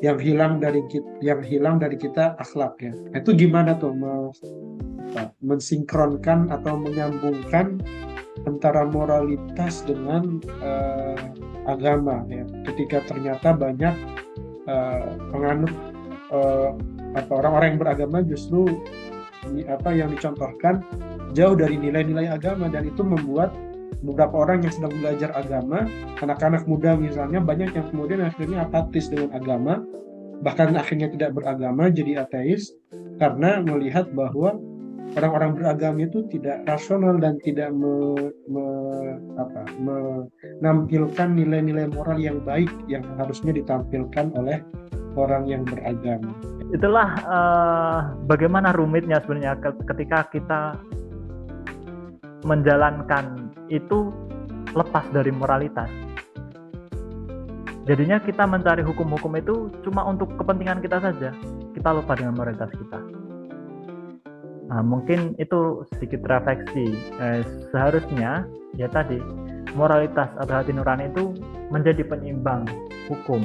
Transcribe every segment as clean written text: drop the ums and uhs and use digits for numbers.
yang hilang dari kita akhlak ya. Itu gimana tuh mensinkronkan atau menyambungkan antara moralitas dengan agama ya. Ketika ternyata banyak penganut eh, orang-orang yang beragama justru yang dicontohkan jauh dari nilai-nilai agama, dan itu membuat beberapa orang yang sedang belajar agama, anak-anak muda misalnya, banyak yang kemudian akhirnya apatis dengan agama, bahkan akhirnya tidak beragama, jadi ateis, karena melihat bahwa orang-orang beragama itu tidak rasional dan tidak menampilkan nilai-nilai moral yang baik yang harusnya ditampilkan oleh orang yang beragama. Itulah bagaimana rumitnya sebenarnya ketika kita menjalankan itu lepas dari moralitas. Jadinya kita mencari hukum-hukum itu cuma untuk kepentingan kita saja. Kita lupa dengan moralitas kita. Nah, mungkin itu sedikit refleksi. Seharusnya ya tadi moralitas atau hati nurani itu menjadi penyeimbang hukum.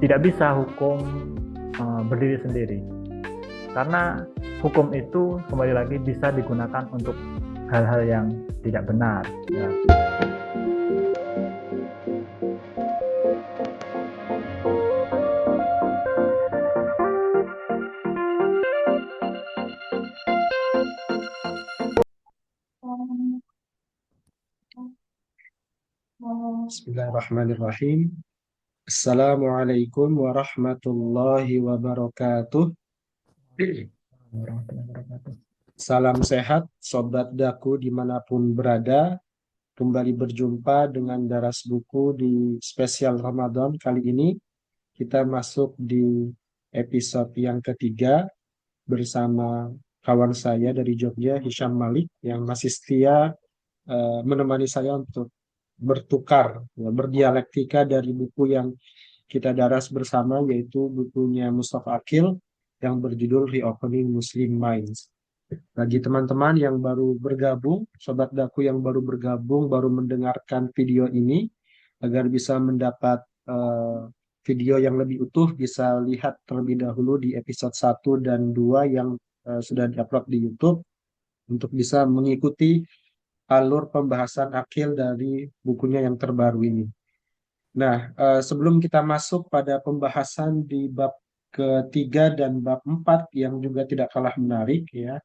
Tidak bisa hukum berdiri sendiri. Karena hukum itu kembali lagi bisa digunakan untuk hal-hal yang tidak benar. Ya. Bismillahirrahmanirrahim. Assalamualaikum warahmatullahi wabarakatuh. Salam sehat, Sobat Daku dimanapun berada. Kembali berjumpa dengan Daras Buku di spesial Ramadan kali ini. Kita masuk di episode yang ketiga bersama kawan saya dari Jogja, Hisham Malik, yang masih setia menemani saya untuk bertukar, ya, berdialektika dari buku yang kita daras bersama, yaitu bukunya Mustafa Akil yang berjudul Reopening Muslim Minds. Bagi teman-teman yang baru bergabung, Sobat Daku yang baru bergabung, baru mendengarkan video ini, agar bisa mendapat video yang lebih utuh, bisa lihat terlebih dahulu di episode 1 dan 2 yang sudah diupload di YouTube, untuk bisa mengikuti alur pembahasan Akil dari bukunya yang terbaru ini. Nah, sebelum kita masuk pada pembahasan di bab ketiga dan bab 4 yang juga tidak kalah menarik ya,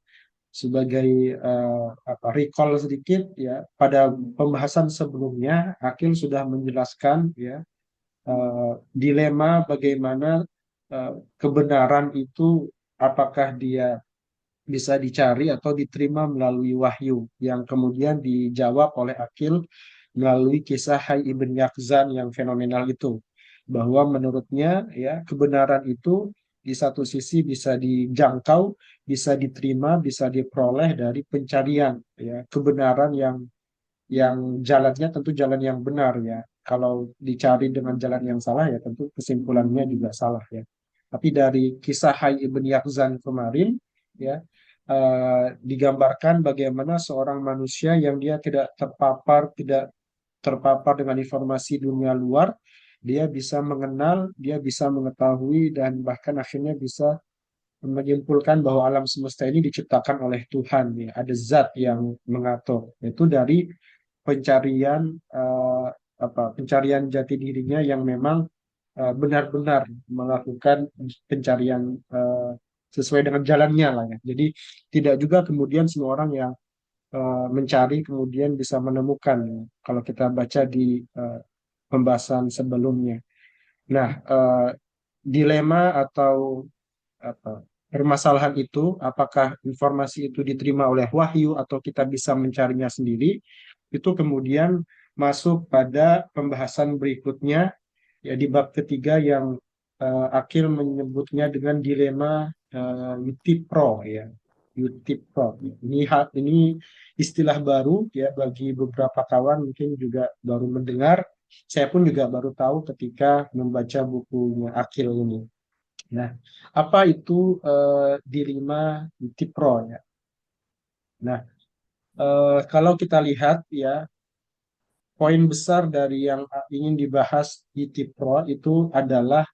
sebagai recall sedikit ya, pada pembahasan sebelumnya Akil sudah menjelaskan ya dilema bagaimana kebenaran itu, apakah dia bisa dicari atau diterima melalui wahyu, yang kemudian dijawab oleh Akil melalui kisah Hai ibn Yaqzan yang fenomenal itu, bahwa menurutnya ya kebenaran itu di satu sisi bisa dijangkau, bisa diterima, bisa diperoleh dari pencarian ya kebenaran yang jalannya tentu jalan yang benar ya. Kalau dicari dengan jalan yang salah ya tentu kesimpulannya juga salah ya. Tapi dari kisah Hai ibn Yaqzan kemarin ya, digambarkan bagaimana seorang manusia yang dia tidak terpapar dengan informasi dunia luar, dia bisa mengenal, dia bisa mengetahui, dan bahkan akhirnya bisa menyimpulkan bahwa alam semesta ini diciptakan oleh Tuhan ya. Ada zat yang mengatur. Itu dari pencarian pencarian jati dirinya yang memang benar-benar melakukan pencarian sesuai dengan jalannya lah ya. Jadi tidak juga kemudian semua orang yang mencari kemudian bisa menemukan ya, kalau kita baca di pembahasan sebelumnya. Nah, dilema atau permasalahan itu, apakah informasi itu diterima oleh wahyu atau kita bisa mencarinya sendiri, itu kemudian masuk pada pembahasan berikutnya ya, di bab ketiga yang Akil menyebutnya dengan dilema Utipro ya. Utipro ini istilah baru ya bagi beberapa kawan, mungkin juga baru mendengar. Saya pun juga baru tahu ketika membaca bukunya Akil ini. Nah, apa itu dilema Utipro ya? Nah, kalau kita lihat ya, poin besar dari yang ingin dibahas di Tipro itu adalah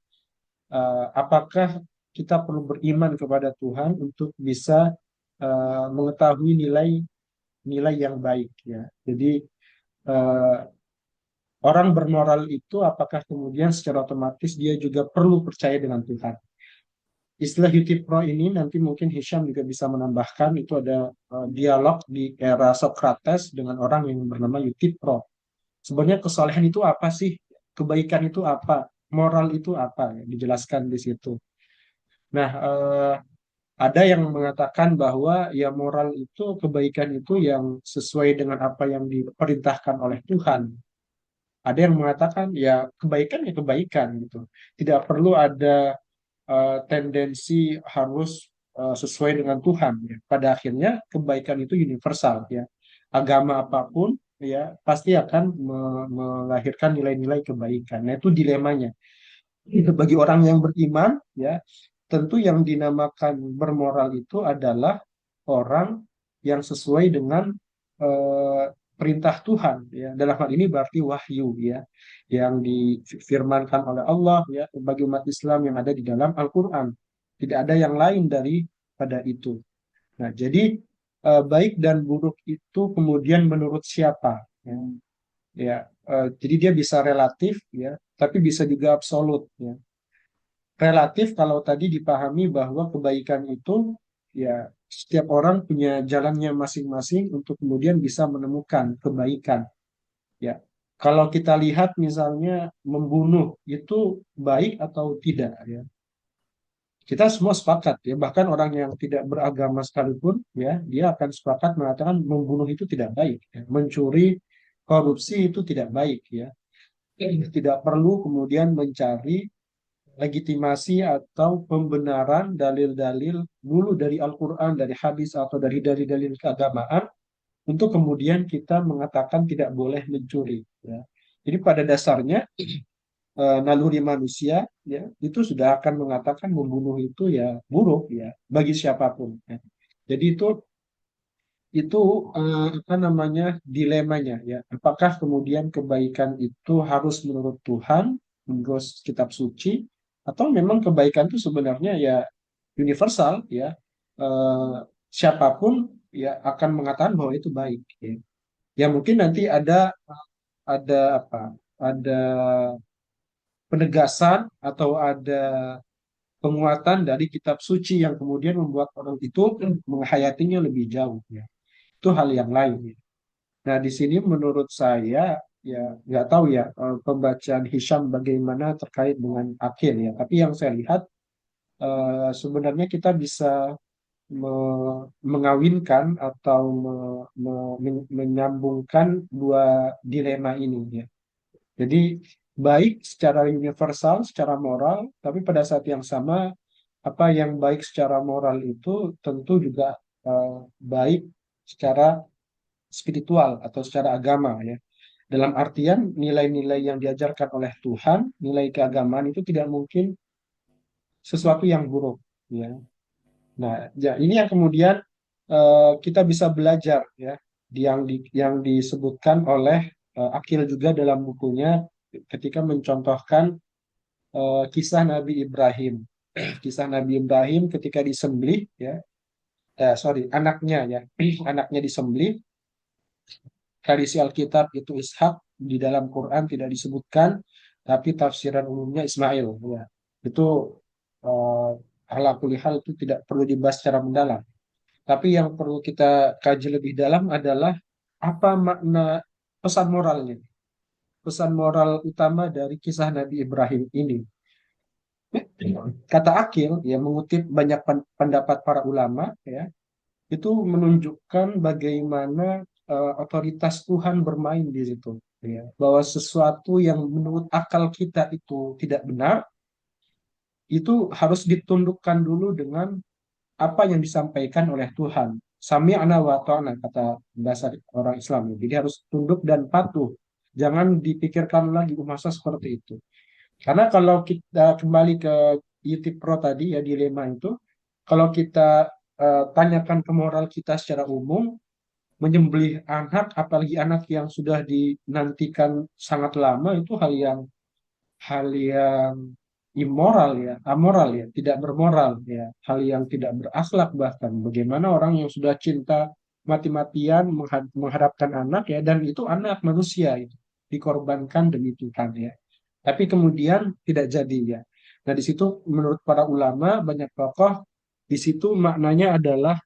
apakah kita perlu beriman kepada Tuhan untuk bisa mengetahui nilai yang baik ya. Jadi eh, orang bermoral itu apakah kemudian secara otomatis dia juga perlu percaya dengan Tuhan. Istilah Pro ini nanti mungkin Hisham juga bisa menambahkan itu ada dialog di era Socrates dengan orang yang bernama Pro. Sebenarnya kesalehan itu apa sih? Kebaikan itu apa? Moral itu apa? Ya, dijelaskan di situ. Nah, ada yang mengatakan bahwa ya moral itu kebaikan itu yang sesuai dengan apa yang diperintahkan oleh Tuhan. Ada yang mengatakan ya kebaikan gitu. Tidak perlu ada tendensi harus sesuai dengan Tuhan. Ya. Pada akhirnya kebaikan itu universal ya. Agama apapun ya pasti akan melahirkan nilai-nilai kebaikan. Nah itu dilemanya. Bagi orang yang beriman ya tentu yang dinamakan bermoral itu adalah orang yang sesuai dengan eh, perintah Tuhan ya. Dalam hal ini berarti wahyu ya yang difirmankan oleh Allah ya bagi umat Islam yang ada di dalam Al-Qur'an. Tidak ada yang lain daripada itu. Nah, jadi baik dan buruk itu kemudian menurut siapa ya. Ya, jadi dia bisa relatif ya, tapi bisa juga absolut ya. Relatif kalau tadi dipahami bahwa kebaikan itu ya setiap orang punya jalannya masing-masing untuk kemudian bisa menemukan kebaikan ya. Kalau kita lihat misalnya membunuh itu baik atau tidak ya. Kita semua sepakat ya, bahkan orang yang tidak beragama sekalipun ya, dia akan sepakat mengatakan membunuh itu tidak baik ya. Mencuri, korupsi itu tidak baik ya. Tidak perlu kemudian mencari legitimasi atau pembenaran dalil-dalil dulu dari Al-Quran, dari hadis, atau dari dalil-dalil keagamaan untuk kemudian kita mengatakan tidak boleh mencuri. Ya. Jadi pada dasarnya naluri manusia ya itu sudah akan mengatakan membunuh itu ya buruk ya bagi siapapun. Ya. Jadi itu apa namanya dilemanya ya. Apakah kemudian kebaikan itu harus menurut Tuhan, menurut kitab suci, atau memang kebaikan itu sebenarnya ya universal ya. Eh, Siapapun ya akan mengatakan bahwa itu baik. Ya. Ya mungkin nanti ada apa? Ada penegasan atau ada penguatan dari kitab suci yang kemudian membuat orang itu menghayatinya lebih jauh ya. Itu hal yang lain. Ya. Nah, di sini menurut saya ya nggak tahu ya pembacaan Hisham bagaimana terkait dengan akhir ya. Tapi yang saya lihat sebenarnya kita bisa mengawinkan atau menyambungkan dua dilema ini ya. Jadi baik secara universal, secara moral, tapi pada saat yang sama apa yang baik secara moral itu tentu juga baik secara spiritual atau secara agama ya. Dalam artian nilai-nilai yang diajarkan oleh Tuhan, nilai keagamaan itu tidak mungkin sesuatu yang buruk ya. Nah, ya, ini yang kemudian kita bisa belajar ya yang disebutkan oleh Akil juga dalam bukunya ketika mencontohkan kisah Nabi Ibrahim. Kisah Nabi Ibrahim ketika disembelih ya, sorry anaknya ya, anaknya disembelih. Tradisi Alkitab itu Ishak, di dalam Quran tidak disebutkan, tapi tafsiran umumnya Ismail. Ya. Itu uh, ala kulli hal itu tidak perlu dibahas secara mendalam. Tapi yang perlu kita kaji lebih dalam adalah apa makna pesan moralnya, pesan moral utama dari kisah Nabi Ibrahim ini. Kata Akil, ya mengutip banyak pendapat para ulama, ya itu menunjukkan bagaimana otoritas Tuhan bermain di situ. Ya. Bahwa sesuatu yang menurut akal kita itu tidak benar, itu harus ditundukkan dulu dengan apa yang disampaikan oleh Tuhan. Sami'na wa ta'na kata bahasa orang Islam. Jadi harus tunduk dan patuh. Jangan dipikirkan lagi masa seperti itu. Karena kalau kita kembali ke Yiti Pro tadi ya dilema itu, kalau kita tanyakan ke moral kita secara umum, menyembelih anak, apalagi anak yang sudah dinantikan sangat lama, itu hal yang immoral ya, amoral ya, tidak bermoral ya, hal yang tidak berakhlak bahkan. Bagaimana orang yang sudah cinta mati-matian mengharapkan anak ya, dan itu anak manusia itu dikorbankan demi Tuhan ya. Tapi kemudian tidak jadi ya. Nah, di situ menurut para ulama banyak tokoh, di situ maknanya adalah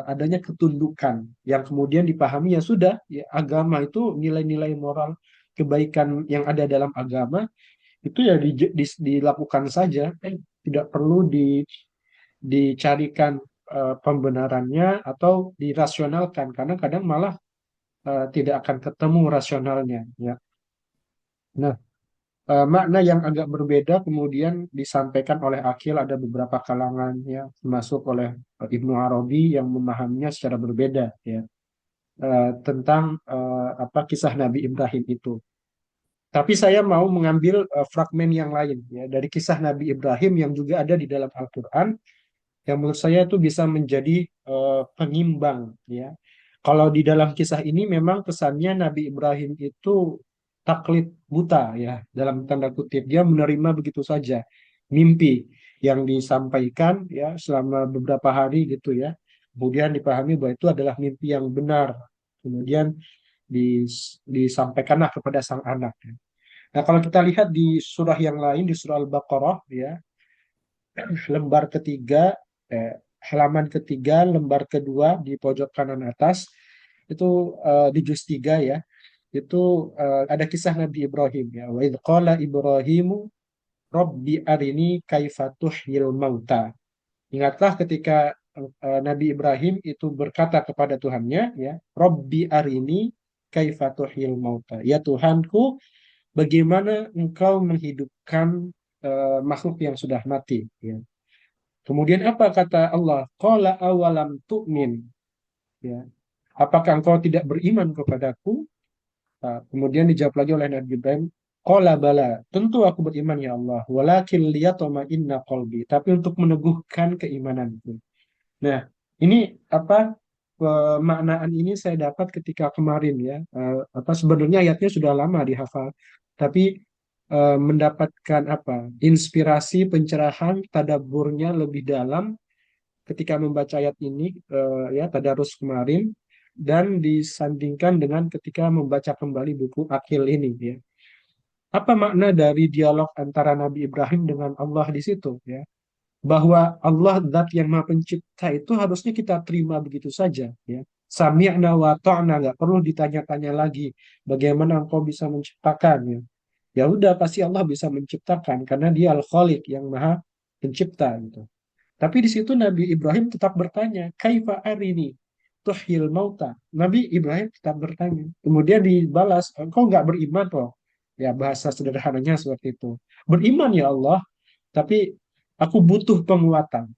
adanya ketundukan yang kemudian dipahami ya sudah ya, agama itu nilai-nilai moral kebaikan yang ada dalam agama itu ya dilakukan saja, tidak perlu dicarikan pembenarannya atau dirasionalkan karena kadang malah tidak akan ketemu rasionalnya ya. Nah, makna yang agak berbeda kemudian disampaikan oleh akil, ada beberapa kalangan ya, termasuk oleh Ibnu Arabi yang memahaminya secara berbeda ya, tentang apa kisah Nabi Ibrahim itu. Tapi saya mau mengambil fragmen yang lain ya dari kisah Nabi Ibrahim yang juga ada di dalam Al-Qur'an, yang menurut saya itu bisa menjadi pengimbang ya. Kalau di dalam kisah ini memang kesannya Nabi Ibrahim itu taklid buta ya, dalam tanda kutip dia menerima begitu saja mimpi yang disampaikan ya selama beberapa hari gitu ya. Kemudian dipahami bahwa itu adalah mimpi yang benar. Kemudian disampaikanlah kepada sang anak. Nah, kalau kita lihat di surah yang lain, di surah Al-Baqarah, ya, lembar ketiga, halaman ketiga, lembar kedua di pojok kanan atas, itu di juz 3 ya, itu ada kisah Nabi Ibrahim ya. Wa idh qala Ibrahimu Rabbi arini kaifa tuhyil mauta. Ingatlah ketika Nabi Ibrahim itu berkata kepada Tuhannya ya, Rabbi arini kaifa tuhyil mauta. Ya Tuhanku, bagaimana engkau menghidupkan makhluk yang sudah mati ya. Kemudian apa kata Allah? Qala awalam tu'min ya. Apakah engkau tidak beriman kepadaku? Nah, kemudian dijawab lagi oleh Nabi Ibrahim, Qala bala, tentu aku beriman ya Allah, walakin liyatma'inna qalbi, tapi untuk meneguhkan keimananku. Nah, ini apa pemaknaan ini saya dapat ketika kemarin ya. Apa sebenarnya ayatnya sudah lama dihafal, tapi mendapatkan apa? Inspirasi, pencerahan, tadabburnya lebih dalam ketika membaca ayat ini ya tadarus kemarin dan disandingkan dengan ketika membaca kembali buku Akil ini ya. Apa makna dari dialog antara Nabi Ibrahim dengan Allah di situ ya? Bahwa Allah zat yang maha pencipta itu harusnya kita terima begitu saja ya. Sami'na wa ta'na, nggak perlu ditanya-tanya lagi bagaimana engkau bisa menciptakan ya. Ya udah pasti Allah bisa menciptakan karena dia Al-Khaliq yang maha pencipta gitu. Tapi di situ Nabi Ibrahim tetap bertanya, kaifa arini tuhyil mauta. Nabi Ibrahim tetap bertanya. Kemudian dibalas, engkau nggak beriman loh. Ya bahasa sederhananya seperti itu. Beriman ya Allah, tapi aku butuh penguatan.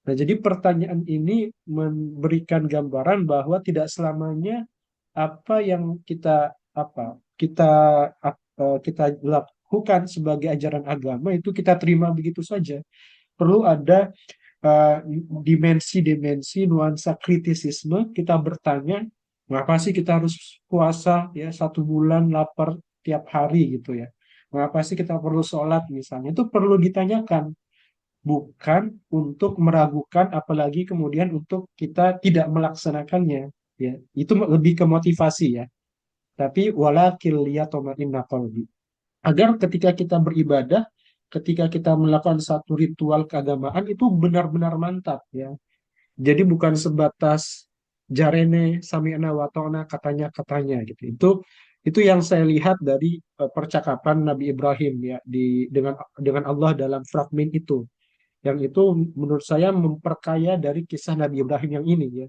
Nah, jadi pertanyaan ini memberikan gambaran bahwa tidak selamanya apa yang kita lakukan sebagai ajaran agama itu kita terima begitu saja. Perlu ada dimensi-dimensi nuansa kritisisme, kita bertanya mengapa sih kita harus puasa ya 1 bulan lapar tiap hari gitu ya, mengapa sih kita perlu sholat misalnya, itu perlu ditanyakan, bukan untuk meragukan apalagi kemudian untuk kita tidak melaksanakannya ya, itu lebih ke motivasi ya. Tapi walakil liyatma'inna qalbi, agar ketika kita beribadah, ketika kita melakukan satu ritual keagamaan itu benar-benar mantap ya. Jadi bukan sebatas jarene sami'na wa ta'na katanya-katanya gitu. Itu yang saya lihat dari percakapan Nabi Ibrahim ya dengan Allah dalam fragmen itu. Yang itu menurut saya memperkaya dari kisah Nabi Ibrahim yang ini ya.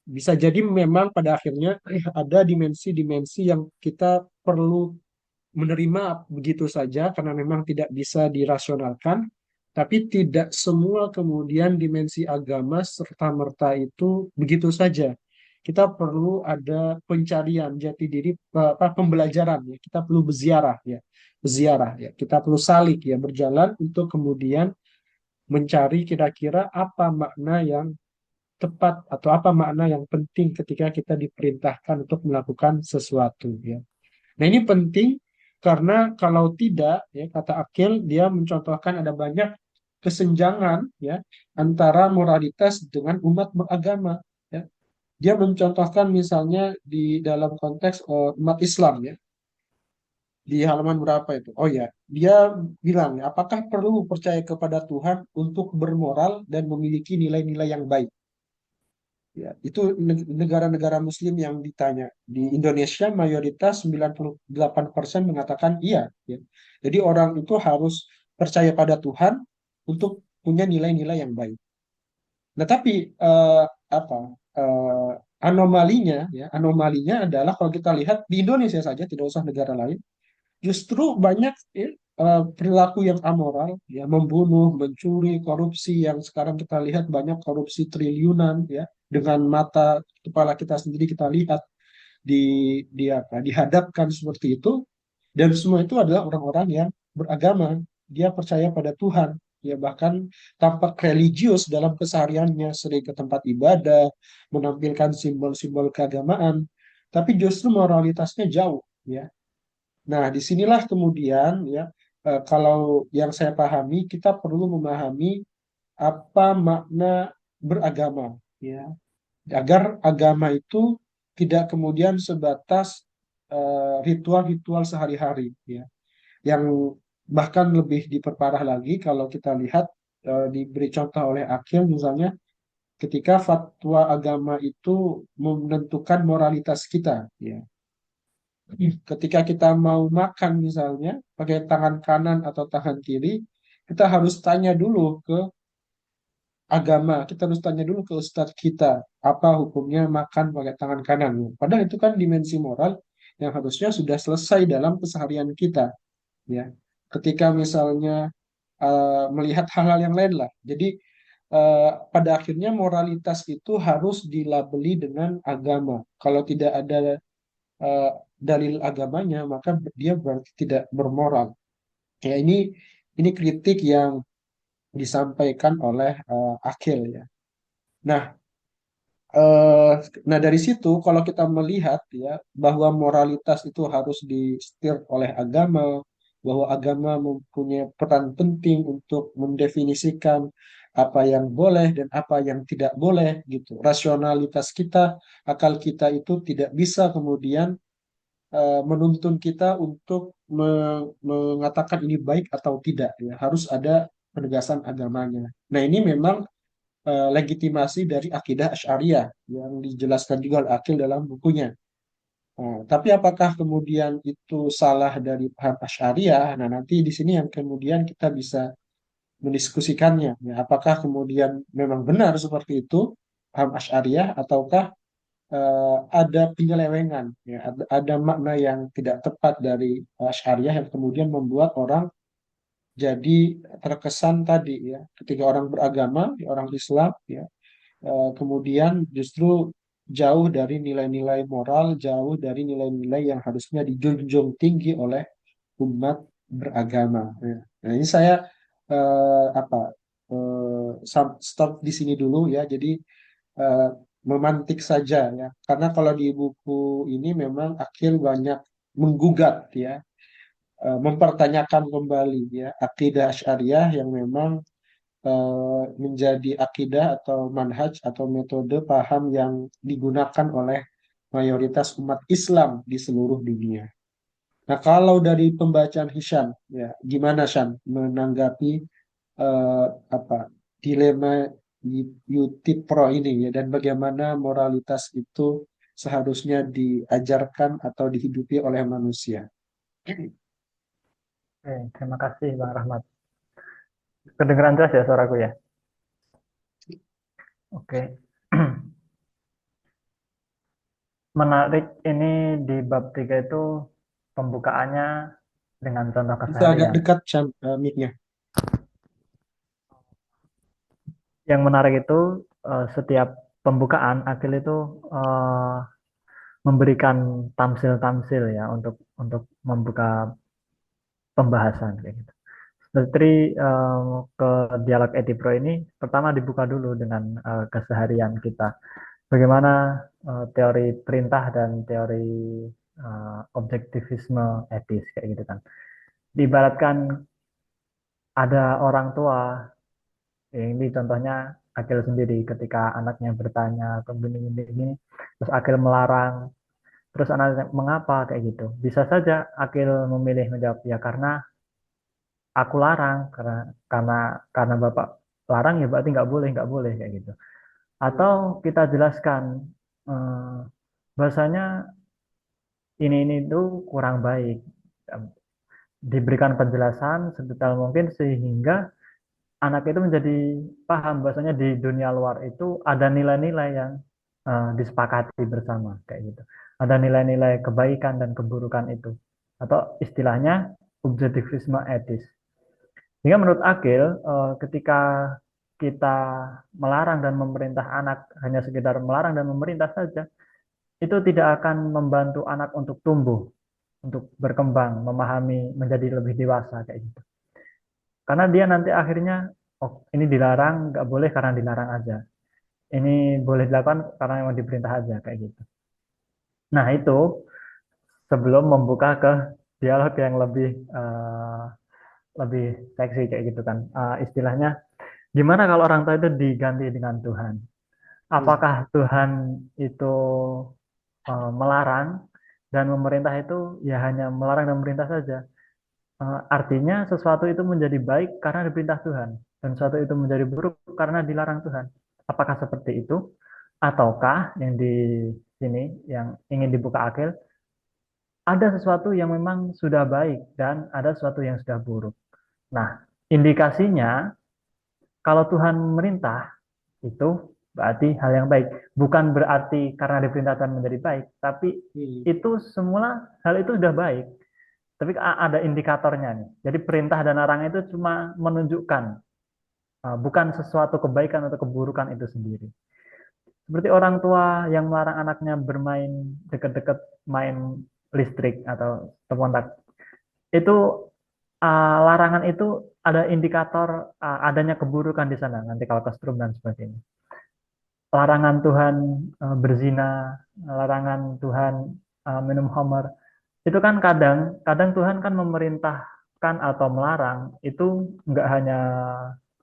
Bisa jadi memang pada akhirnya ada dimensi-dimensi yang kita perlu menerima begitu saja karena memang tidak bisa dirasionalkan, tapi tidak semua kemudian dimensi agama serta-merta itu begitu saja. Kita perlu ada pencarian jati diri, pembelajaran ya. Kita perlu berziarah ya. Kita perlu salik ya, berjalan untuk kemudian mencari kira-kira apa makna yang tepat atau apa makna yang penting ketika kita diperintahkan untuk melakukan sesuatu ya. Nah, ini penting karena kalau tidak ya kata Akil dia mencontohkan ada banyak kesenjangan ya antara moralitas dengan umat beragama ya. Dia mencontohkan misalnya di dalam konteks umat Islam ya di halaman berapa itu? Oh ya, dia bilang ya, apakah perlu percaya kepada Tuhan untuk bermoral dan memiliki nilai-nilai yang baik? Ya, itu negara-negara Muslim yang ditanya. Di Indonesia mayoritas 98% mengatakan iya. Ya. Jadi orang itu harus percaya pada Tuhan untuk punya nilai-nilai yang baik. Nah, tapi apa eh, anomalinya ya anomalinya adalah kalau kita lihat di Indonesia saja, tidak usah negara lain, justru banyak ya, perilaku yang amoral, ya membunuh, mencuri, korupsi yang sekarang kita lihat banyak korupsi triliunan ya dengan mata kepala kita sendiri kita lihat di dihadapkan seperti itu dan semua itu adalah orang-orang yang beragama, dia percaya pada Tuhan, ya bahkan tampak religius dalam kesehariannya, sering ke tempat ibadah, menampilkan simbol-simbol keagamaan, tapi justru moralitasnya jauh ya. Nah, disinilah kemudian ya kalau yang saya pahami kita perlu memahami apa makna beragama ya agar agama itu tidak kemudian sebatas ritual-ritual sehari-hari ya yang bahkan lebih diperparah lagi kalau kita lihat diberi contoh oleh Akil misalnya ketika fatwa agama itu menentukan moralitas kita ya. Ketika kita mau makan misalnya pakai tangan kanan atau tangan kiri, kita harus tanya dulu ke agama, kita harus tanya dulu ke ustadz kita, apa hukumnya makan pakai tangan kanan. Padahal itu kan dimensi moral yang harusnya sudah selesai dalam keseharian kita, ya. Ketika misalnya melihat hal-hal yang lain lah. Jadi pada akhirnya moralitas itu harus dilabeli dengan agama. Kalau tidak ada eh, dalil agamanya, maka dia berarti tidak bermoral. Ya ini kritik yang disampaikan oleh Akil ya. Nah, eh, nah dari situ kalau kita melihat ya bahwa moralitas itu harus disetir oleh agama, bahwa agama mempunyai peran penting untuk mendefinisikan apa yang boleh dan apa yang tidak boleh gitu. Rasionalitas kita, akal kita itu tidak bisa kemudian menuntun kita untuk mengatakan ini baik atau tidak ya harus ada penegasan agamanya. Nah ini memang legitimasi dari akidah Asy'ariyah yang dijelaskan juga oleh Akil dalam bukunya. Nah, tapi apakah kemudian itu salah dari paham Asy'ariyah? Nah nanti di sini yang kemudian kita bisa mendiskusikannya. Ya, apakah kemudian memang benar seperti itu paham Asy'ariyah ataukah ada penyelewengan, ya, ada makna yang tidak tepat dari Asy'ariyah yang kemudian membuat orang jadi terkesan tadi ya, ketika orang beragama, ya, orang Islam, ya, kemudian justru jauh dari nilai-nilai moral, jauh dari nilai-nilai yang harusnya dijunjung tinggi oleh umat beragama. Ya. Nah ini saya apa stop di sini dulu ya. Jadi eh, memantik saja ya. Karena kalau di buku ini memang Akil banyak menggugat ya, mempertanyakan kembali ya akidah Asy'ariyah yang memang menjadi akidah atau manhaj atau metode paham yang digunakan oleh mayoritas umat Islam di seluruh dunia. Nah, kalau dari pembacaan Hisham, ya gimana Shan menanggapi eh, apa dilema Yutipro ini ya dan bagaimana moralitas itu seharusnya diajarkan atau dihidupi oleh manusia. Oke, terima kasih Bang Rahmat. Kedengeran jelas ya suaraku ya? Oke. Menarik ini di bab 3 itu pembukaannya dengan contoh Bisa agak keseharian. dekat Shan mic-nya. Yang menarik itu setiap pembukaan Akil itu eh, memberikan tamsil-tamsil ya untuk membuka pembahasan kayak gitu. Dari ke dialog Etipro ini pertama dibuka dulu dengan keseharian kita. Bagaimana teori perintah dan teori objektivisme etis kayak gitu kan. Diibaratkan ada orang tua, ini contohnya Akil sendiri ketika anaknya bertanya ke gini, terus Akil melarang, terus anaknya mengapa kayak gitu. Bisa saja Akil memilih menjawab ya karena aku larang, karena karena bapak larang ya berarti nggak boleh kayak gitu. Atau kita jelaskan eh, bahasanya ini tuh kurang baik. Diberikan penjelasan sedetail mungkin sehingga anak itu menjadi paham bahwasanya di dunia luar itu ada nilai-nilai yang disepakati bersama kayak gitu. Ada nilai-nilai kebaikan dan keburukan itu atau istilahnya objektivisme etis. Sehingga menurut Akil ketika kita melarang dan memerintah anak hanya sekedar melarang dan memerintah saja, itu tidak akan membantu anak untuk tumbuh, untuk berkembang, memahami, menjadi lebih dewasa kayak gitu. Karena dia nanti akhirnya, oh ini dilarang, nggak boleh karena dilarang aja. Ini boleh dilakukan karena memang diperintah aja kayak gitu. Nah itu sebelum membuka ke dialog yang lebih seksi kayak gitu kan. Istilahnya, gimana kalau orang tua itu diganti dengan Tuhan? Hmm. Apakah Tuhan itu melarang dan memerintah itu ya hanya melarang dan memerintah saja? Artinya sesuatu itu menjadi baik karena diperintah Tuhan dan sesuatu itu menjadi buruk karena dilarang Tuhan. Apakah seperti itu? Ataukah yang di sini yang ingin dibuka akil ada sesuatu yang memang sudah baik dan ada sesuatu yang sudah buruk. Nah, indikasinya kalau Tuhan merintah itu berarti hal yang baik. Bukan berarti karena diperintahkan menjadi baik, tapi Hmm. itu semula hal itu sudah baik. Tapi ada indikatornya nih. Jadi perintah dan larangan itu cuma menunjukkan bukan sesuatu kebaikan atau keburukan itu sendiri. Seperti orang tua yang melarang anaknya bermain dekat-dekat main listrik atau kontak. Itu larangan itu ada indikator adanya keburukan di sana nanti kalau kesetrum dan sebagainya. Larangan Tuhan berzina, larangan Tuhan minum khamar. Itu kan kadang kadang Tuhan kan memerintahkan atau melarang itu nggak hanya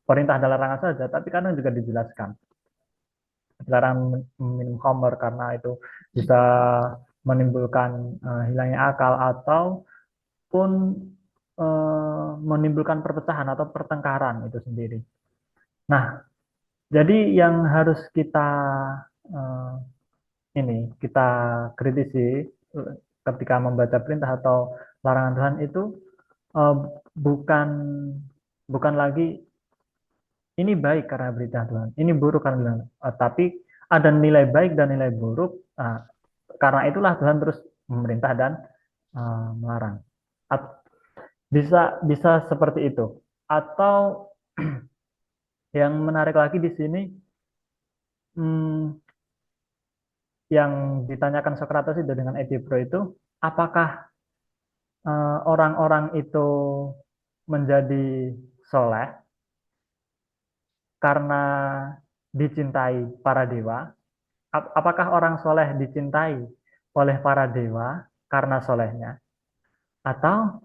perintah dan larangan saja, tapi kadang juga dijelaskan. Dilarang minum khamar karena itu bisa menimbulkan hilangnya akal ataupun menimbulkan perpecahan atau pertengkaran itu sendiri. Nah, jadi yang harus kita eh, kita kritisi ketika membaca perintah atau larangan Tuhan itu eh, bukan bukan lagi ini baik karena berita Tuhan, ini buruk karena tapi ada nilai baik dan nilai buruk. Karena itulah Tuhan terus memerintah dan melarang. Bisa bisa seperti itu. Atau yang menarik lagi di sini, hmm, yang ditanyakan Socrates itu dengan Epicuro itu, apakah orang-orang itu menjadi soleh karena dicintai para dewa? Apakah orang soleh dicintai oleh para dewa karena solehnya? Atau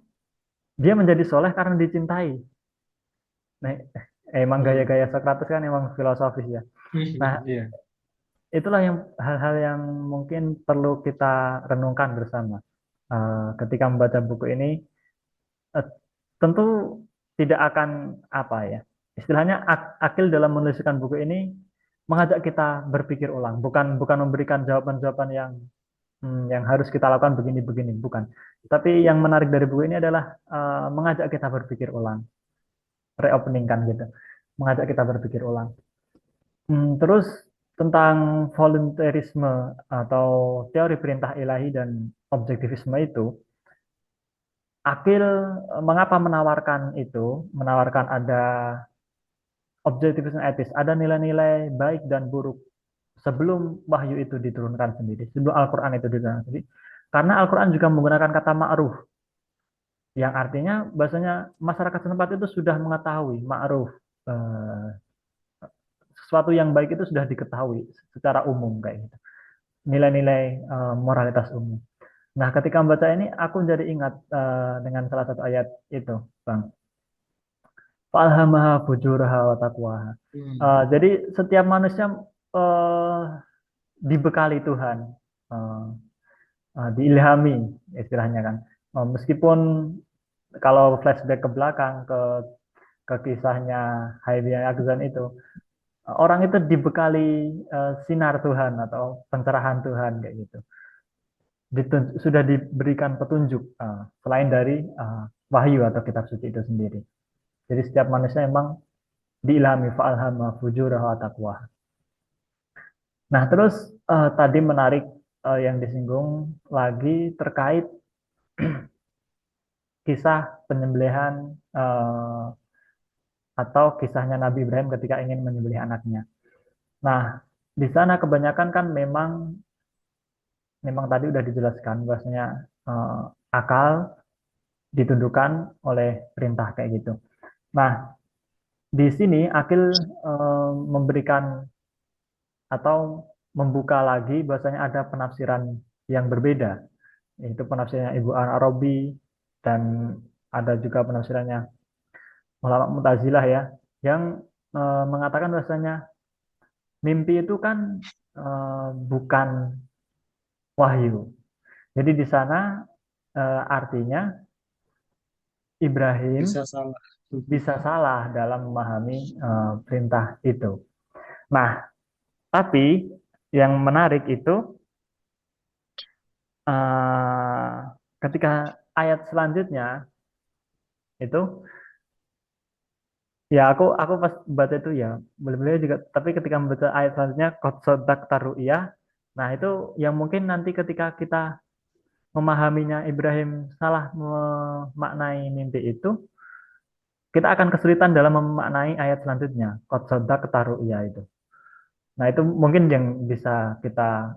dia menjadi soleh karena dicintai? Nah, emang Hmm. gaya-gaya Socrates kan emang filosofis ya. Nah, Iya. itulah yang hal-hal yang mungkin perlu kita renungkan bersama. Ketika membaca buku ini, eh, tentu tidak akan apa ya, istilahnya Akil dalam menuliskan buku ini mengajak kita berpikir ulang, bukan bukan memberikan jawaban-jawaban yang harus kita lakukan begini-begini, bukan. Tapi yang menarik dari buku ini adalah mengajak kita berpikir ulang, reopening kan gitu, mengajak kita berpikir ulang. Terus tentang volunteerisme atau teori perintah ilahi dan objektivisme itu, Akil mengapa menawarkan itu? Menawarkan ada objektivisme etis, ada nilai-nilai baik dan buruk sebelum wahyu itu diturunkan sendiri, sebelum Al-Quran itu diturunkan sendiri. Karena Al-Quran juga menggunakan kata ma'ruf. yang artinya bahasanya masyarakat setempat itu sudah mengetahui ma'ruf, eh, sesuatu yang baik itu sudah diketahui secara umum kayak gitu, nilai-nilai moralitas umum. Nah, ketika membaca ini aku jadi ingat dengan salah satu ayat itu, Bang. Fa'alhamaha fujuraha wa taqwaha. Hmm. Jadi setiap manusia eh, dibekali Tuhan, eh, diilhami istilahnya kan. Meskipun kalau flashback ke belakang ke kisahnya Heidi Akzan itu, orang itu dibekali sinar Tuhan atau pencerahan Tuhan kayak gitu. Sudah diberikan petunjuk selain dari wahyu atau kitab suci itu sendiri. Jadi setiap manusia memang diilhami fa'alhama fujuraha wa taqwaha. Nah, terus tadi menarik yang disinggung lagi terkait kisah penyembelihan atau kisahnya Nabi Ibrahim ketika ingin menyembelih anaknya. Nah, di sana kebanyakan kan memang memang tadi udah dijelaskan bahwasanya eh, akal ditundukkan oleh perintah kayak gitu. Nah, di sini Akil memberikan atau membuka lagi bahwasanya ada penafsiran yang berbeda, yaitu penafsirannya Ibu Arabi dan ada juga penafsirannya ulama Mu'tazilah ya, yang mengatakan bahwasanya mimpi itu kan bukan wahyu. Jadi di sana artinya Ibrahim Bisa salah. bisa salah dalam memahami perintah itu. Nah, tapi yang menarik itu eh, ketika ayat selanjutnya itu ya aku pas baca itu ya benar-benar juga, tapi ketika membaca ayat selanjutnya qad sadaqta ru'ya, nah itu yang mungkin nanti ketika kita memahaminya Ibrahim salah memaknai mimpi itu, kita akan kesulitan dalam memaknai ayat selanjutnya qad sadaqta ru'ya itu. Nah, itu mungkin yang bisa kita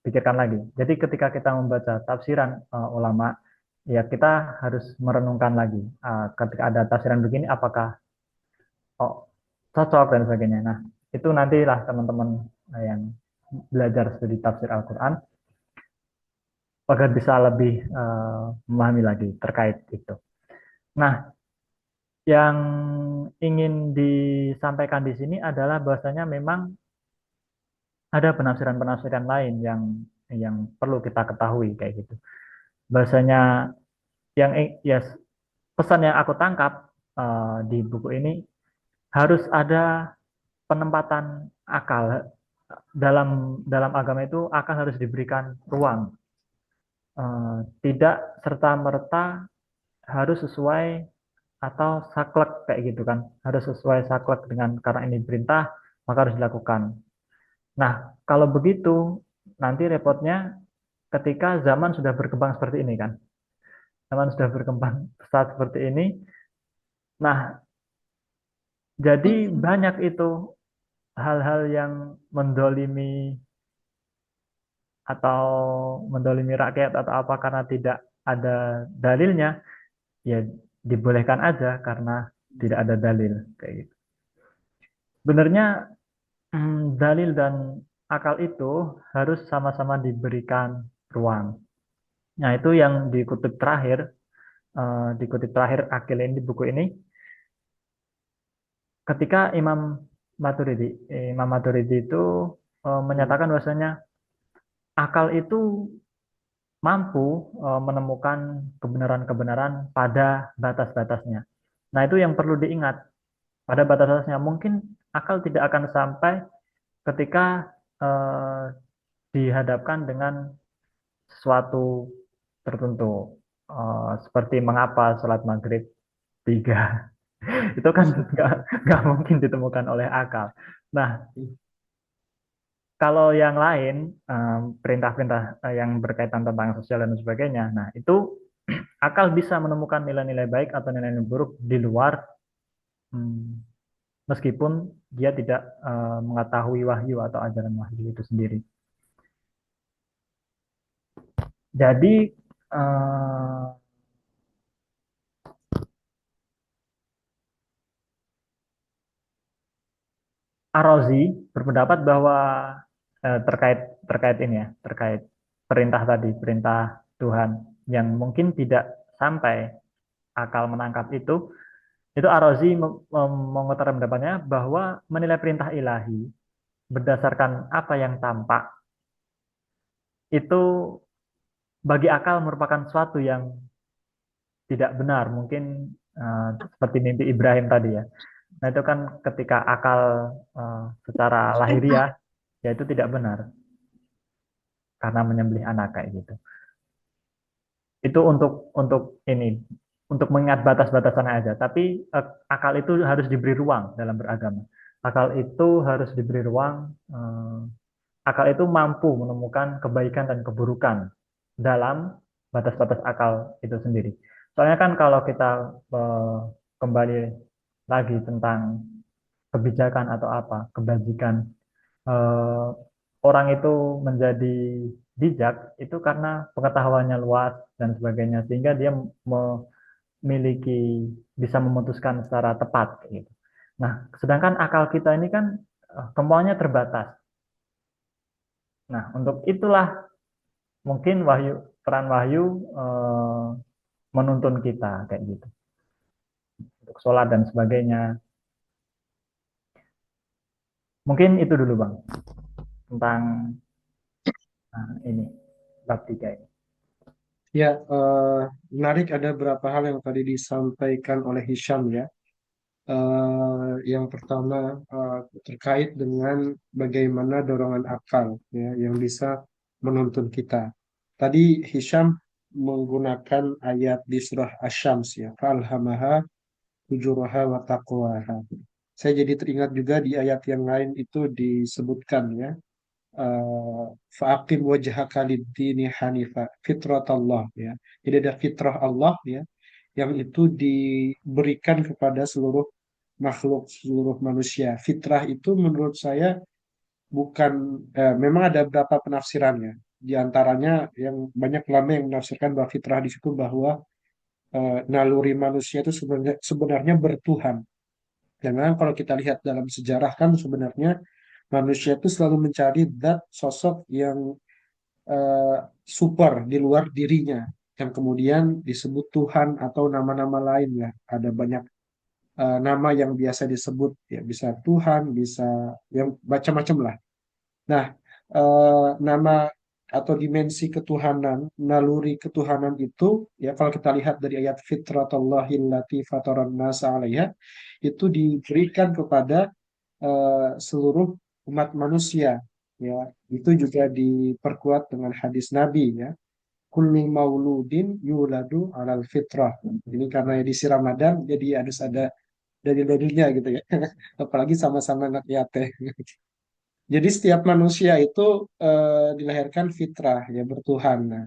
pikirkan lagi. Jadi ketika kita membaca tafsiran ulama, ya kita harus merenungkan lagi. Ketika ada tafsiran begini, apakah oh, cocok dan sebagainya. Nah, itu nantilah teman-teman yang belajar studi tafsir Al-Quran agar bisa lebih memahami lagi terkait itu. Nah, yang ingin disampaikan di sini adalah bahwasanya memang ada penafsiran-penafsiran lain yang perlu kita ketahui kayak gitu. Bahwasanya ya pesan yang aku tangkap di buku ini harus ada penempatan akal dalam dalam agama itu, akal harus diberikan ruang. Tidak serta merta harus sesuai atau saklek kayak gitu kan, harus sesuai saklek dengan karena ini perintah maka harus dilakukan. Nah, kalau begitu nanti repotnya ketika zaman sudah berkembang seperti ini kan, zaman sudah berkembang pesat seperti ini. Nah, jadi banyak itu hal-hal yang mendolimi atau mendolimi rakyat atau apa karena tidak ada dalilnya, ya dibolehkan aja karena tidak ada dalil kayak gitu. Sebenarnya dalil dan akal itu harus sama-sama diberikan ruang. Nah, itu yang dikutip terakhir Akil ini di buku ini, ketika Imam Maturidi itu menyatakan bahwasanya akal itu mampu menemukan kebenaran-kebenaran pada batas-batasnya. Nah, itu yang perlu diingat. Pada batas-batasnya mungkin akal tidak akan sampai ketika eh, dihadapkan dengan sesuatu tertentu. Seperti mengapa sholat maghrib 3. Itu kan nggak mungkin ditemukan oleh akal. Nah, kalau yang lain, perintah-perintah yang berkaitan tentang sosial dan sebagainya, nah itu akal bisa menemukan nilai-nilai baik atau nilai-nilai buruk di luar, hmm, meskipun dia tidak mengetahui wahyu atau ajaran wahyu itu sendiri. Jadi Ar-Razi berpendapat bahwa terkait terkait ini ya, terkait perintah tadi, perintah Tuhan yang mungkin tidak sampai akal menangkap itu Ar-Razi mengutarakan pendapatnya bahwa menilai perintah ilahi berdasarkan apa yang tampak itu bagi akal merupakan suatu yang tidak benar, mungkin seperti mimpi Ibrahim tadi ya. Nah, itu kan ketika akal secara lahiriah ya itu tidak benar karena menyembelih anak kayak gitu. Itu untuk ini untuk mengingat batas-batasan aja, tapi akal itu harus diberi ruang dalam beragama. Akal itu harus diberi ruang, akal itu mampu menemukan kebaikan dan keburukan dalam batas-batas akal itu sendiri. Soalnya kan kalau kita kembali lagi tentang kebijakan atau apa, kebajikan, eh, orang itu menjadi bijak itu karena pengetahuannya luas dan sebagainya, sehingga dia memiliki bisa memutuskan secara tepat gitu. Nah, sedangkan akal kita ini kan kemauannya terbatas. Nah, untuk itulah mungkin peran wahyu eh, menuntun kita kayak gitu untuk sholat dan sebagainya. Mungkin itu dulu Bang tentang ini bab 3 ini. Ya, menarik ada beberapa hal yang tadi disampaikan oleh Hisham ya. Yang pertama terkait dengan bagaimana dorongan akal ya yang bisa menuntun kita. Tadi Hisham menggunakan ayat di surah Asy-Syams ya, falhamaha fujuraha wa taqwaha. Saya jadi teringat juga di ayat yang lain itu disebutkan ya, fa'aqim wajhaka lid-dini hanifa fitratallah ya. Jadi ada fitrah Allah ya yang itu diberikan kepada seluruh makhluk, seluruh manusia. Fitrah itu menurut saya bukan, memang ada beberapa penafsirannya. Di antaranya yang banyak ulama yang menafsirkan bahwa fitrah di situ bahwa naluri manusia itu sebenarnya bertuhan. Dan memang kalau kita lihat dalam sejarah kan sebenarnya manusia itu selalu mencari zat sosok yang eh, super di luar dirinya, yang kemudian disebut Tuhan atau nama-nama lain ya. Ada banyak nama yang biasa disebut ya, bisa Tuhan, bisa yang macam-macam lah. Nah, nama atau dimensi ketuhanan, naluri ketuhanan itu ya kalau kita lihat dari ayat fitratallahi allati fataran nasa 'alaiha itu diberikan kepada seluruh umat manusia ya. Itu juga diperkuat dengan hadis Nabi ya. Kullu mauludin yuladu alal fitrah. Ini karena edisi Ramadan jadi harus ada dalil-dalilnya gitu ya. Apalagi sama-sama anak yatim. Jadi setiap manusia itu dilahirkan fitrah ya bertuhan. Nah,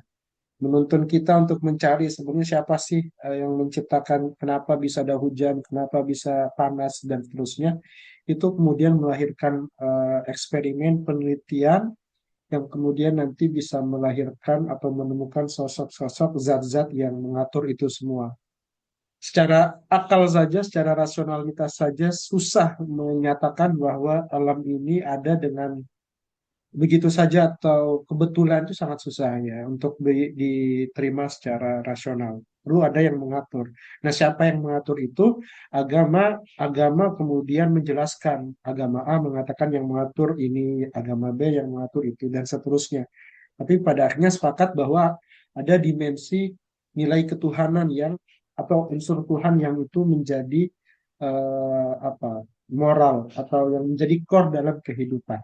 menuntun kita untuk mencari sebenarnya siapa sih yang menciptakan, kenapa bisa ada hujan, kenapa bisa panas dan seterusnya. Itu kemudian melahirkan eksperimen penelitian yang kemudian nanti bisa melahirkan atau menemukan sosok-sosok zat-zat yang mengatur itu semua. Secara akal saja, secara rasionalitas saja susah menyatakan bahwa alam ini ada dengan begitu saja atau kebetulan, itu sangat susah ya untuk diterima secara rasional. Perlu ada yang mengatur. Nah, siapa yang mengatur itu? Agama, agama kemudian menjelaskan. Agama A mengatakan yang mengatur ini, agama B yang mengatur itu, dan seterusnya. Tapi pada akhirnya sepakat bahwa ada dimensi nilai ketuhanan yang atau unsur Tuhan yang itu menjadi apa moral atau yang menjadi core dalam kehidupan.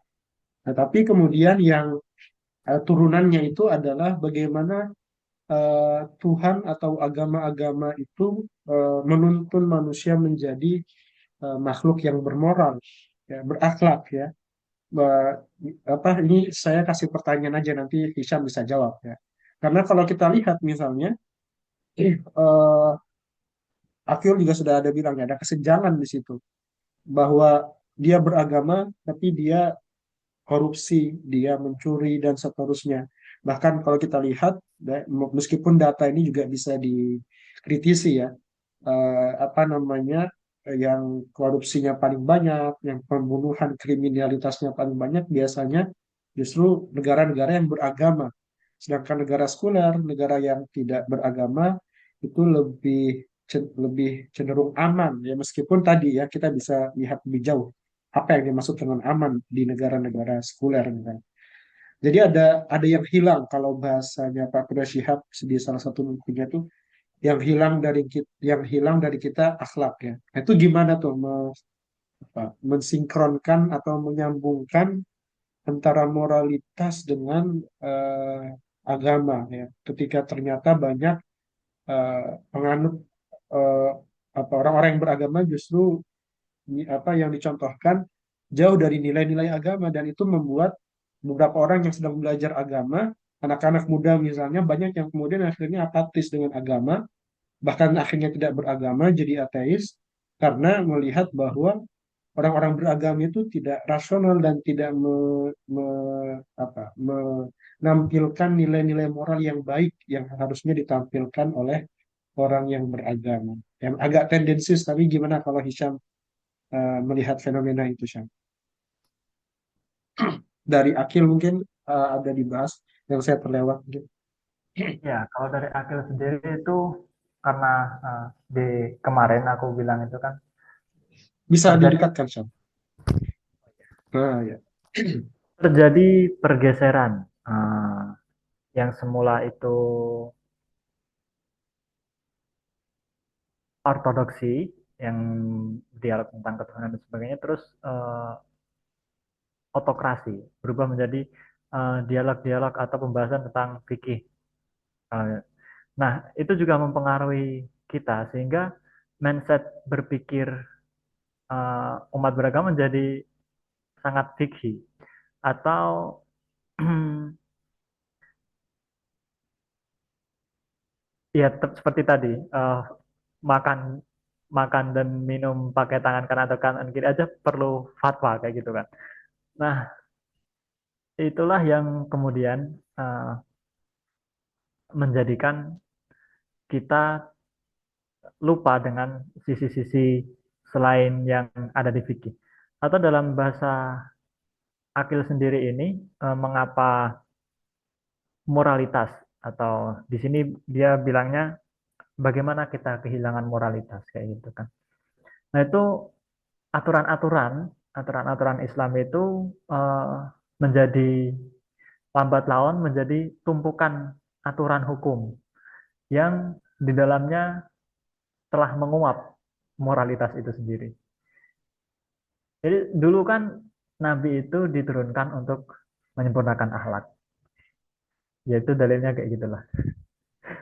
Nah, tapi kemudian yang turunannya itu adalah bagaimana Tuhan atau agama-agama itu menuntun manusia menjadi makhluk yang bermoral, ya, berakhlak ya. Ba- Apa ini saya kasih pertanyaan aja nanti Hisham bisa jawab ya. Karena kalau kita lihat misalnya, eh, Akil juga sudah ada bilang ya, ada kesenjangan di situ bahwa dia beragama tapi dia korupsi, dia mencuri dan seterusnya. Bahkan kalau kita lihat, meskipun data ini juga bisa dikritisi ya, apa namanya? yang korupsinya paling banyak, yang pembunuhan kriminalitasnya paling banyak biasanya justru negara-negara yang beragama. Sedangkan negara sekuler, negara yang tidak beragama itu lebih cenderung aman ya, meskipun tadi ya kita bisa lihat lebih jauh apa yang dimaksud dengan aman di negara-negara sekuler misalnya. Jadi ada yang hilang kalau bahasanya Pak Kuda Shihab di salah satu bukunya tuh yang hilang dari kita akhlak ya. Nah, itu gimana tuh mensinkronkan atau menyambungkan antara moralitas dengan agama ya. Ketika ternyata banyak penganut eh, orang-orang yang beragama justru yang dicontohkan jauh dari nilai-nilai agama, dan itu membuat beberapa orang yang sedang belajar agama, anak-anak muda misalnya, banyak yang kemudian akhirnya apatis dengan agama, bahkan akhirnya tidak beragama jadi ateis karena melihat bahwa orang-orang beragama itu tidak rasional dan tidak menampilkan nilai-nilai moral yang baik yang harusnya ditampilkan oleh orang yang beragama. Yang agak tendensius, tapi gimana kalau Hisham melihat fenomena itu, Syam? Dari Akil mungkin ada dibahas yang saya terlewat mungkin. Ya, kalau dari Akil sendiri itu karena di kemarin aku bilang itu kan Bisa terjadi didekatkan, Syam. Nah, ya. terjadi pergeseran yang semula itu ortodoksi yang dialog tentang ketuhanan dan sebagainya terus otokrasi berubah menjadi dialog-dialog atau pembahasan tentang fikih. Uh, nah, itu juga mempengaruhi kita sehingga mindset berpikir umat beragama menjadi sangat fikih atau ya seperti tadi makan makan dan minum pakai tangan kanan atau kanan kiri aja perlu fatwa kayak gitu kan. Nah, itulah yang kemudian menjadikan kita lupa dengan sisi-sisi selain yang ada di fikih. Atau dalam bahasa Akil sendiri ini, mengapa moralitas atau di sini dia bilangnya bagaimana kita kehilangan moralitas kayak gitu kan. Nah, itu aturan-aturan Islam itu menjadi lambat laun menjadi tumpukan aturan hukum yang di dalamnya telah menguap moralitas itu sendiri. Jadi dulu kan Nabi itu diturunkan untuk menyempurnakan akhlak. Yaitu dalilnya kayak gitulah.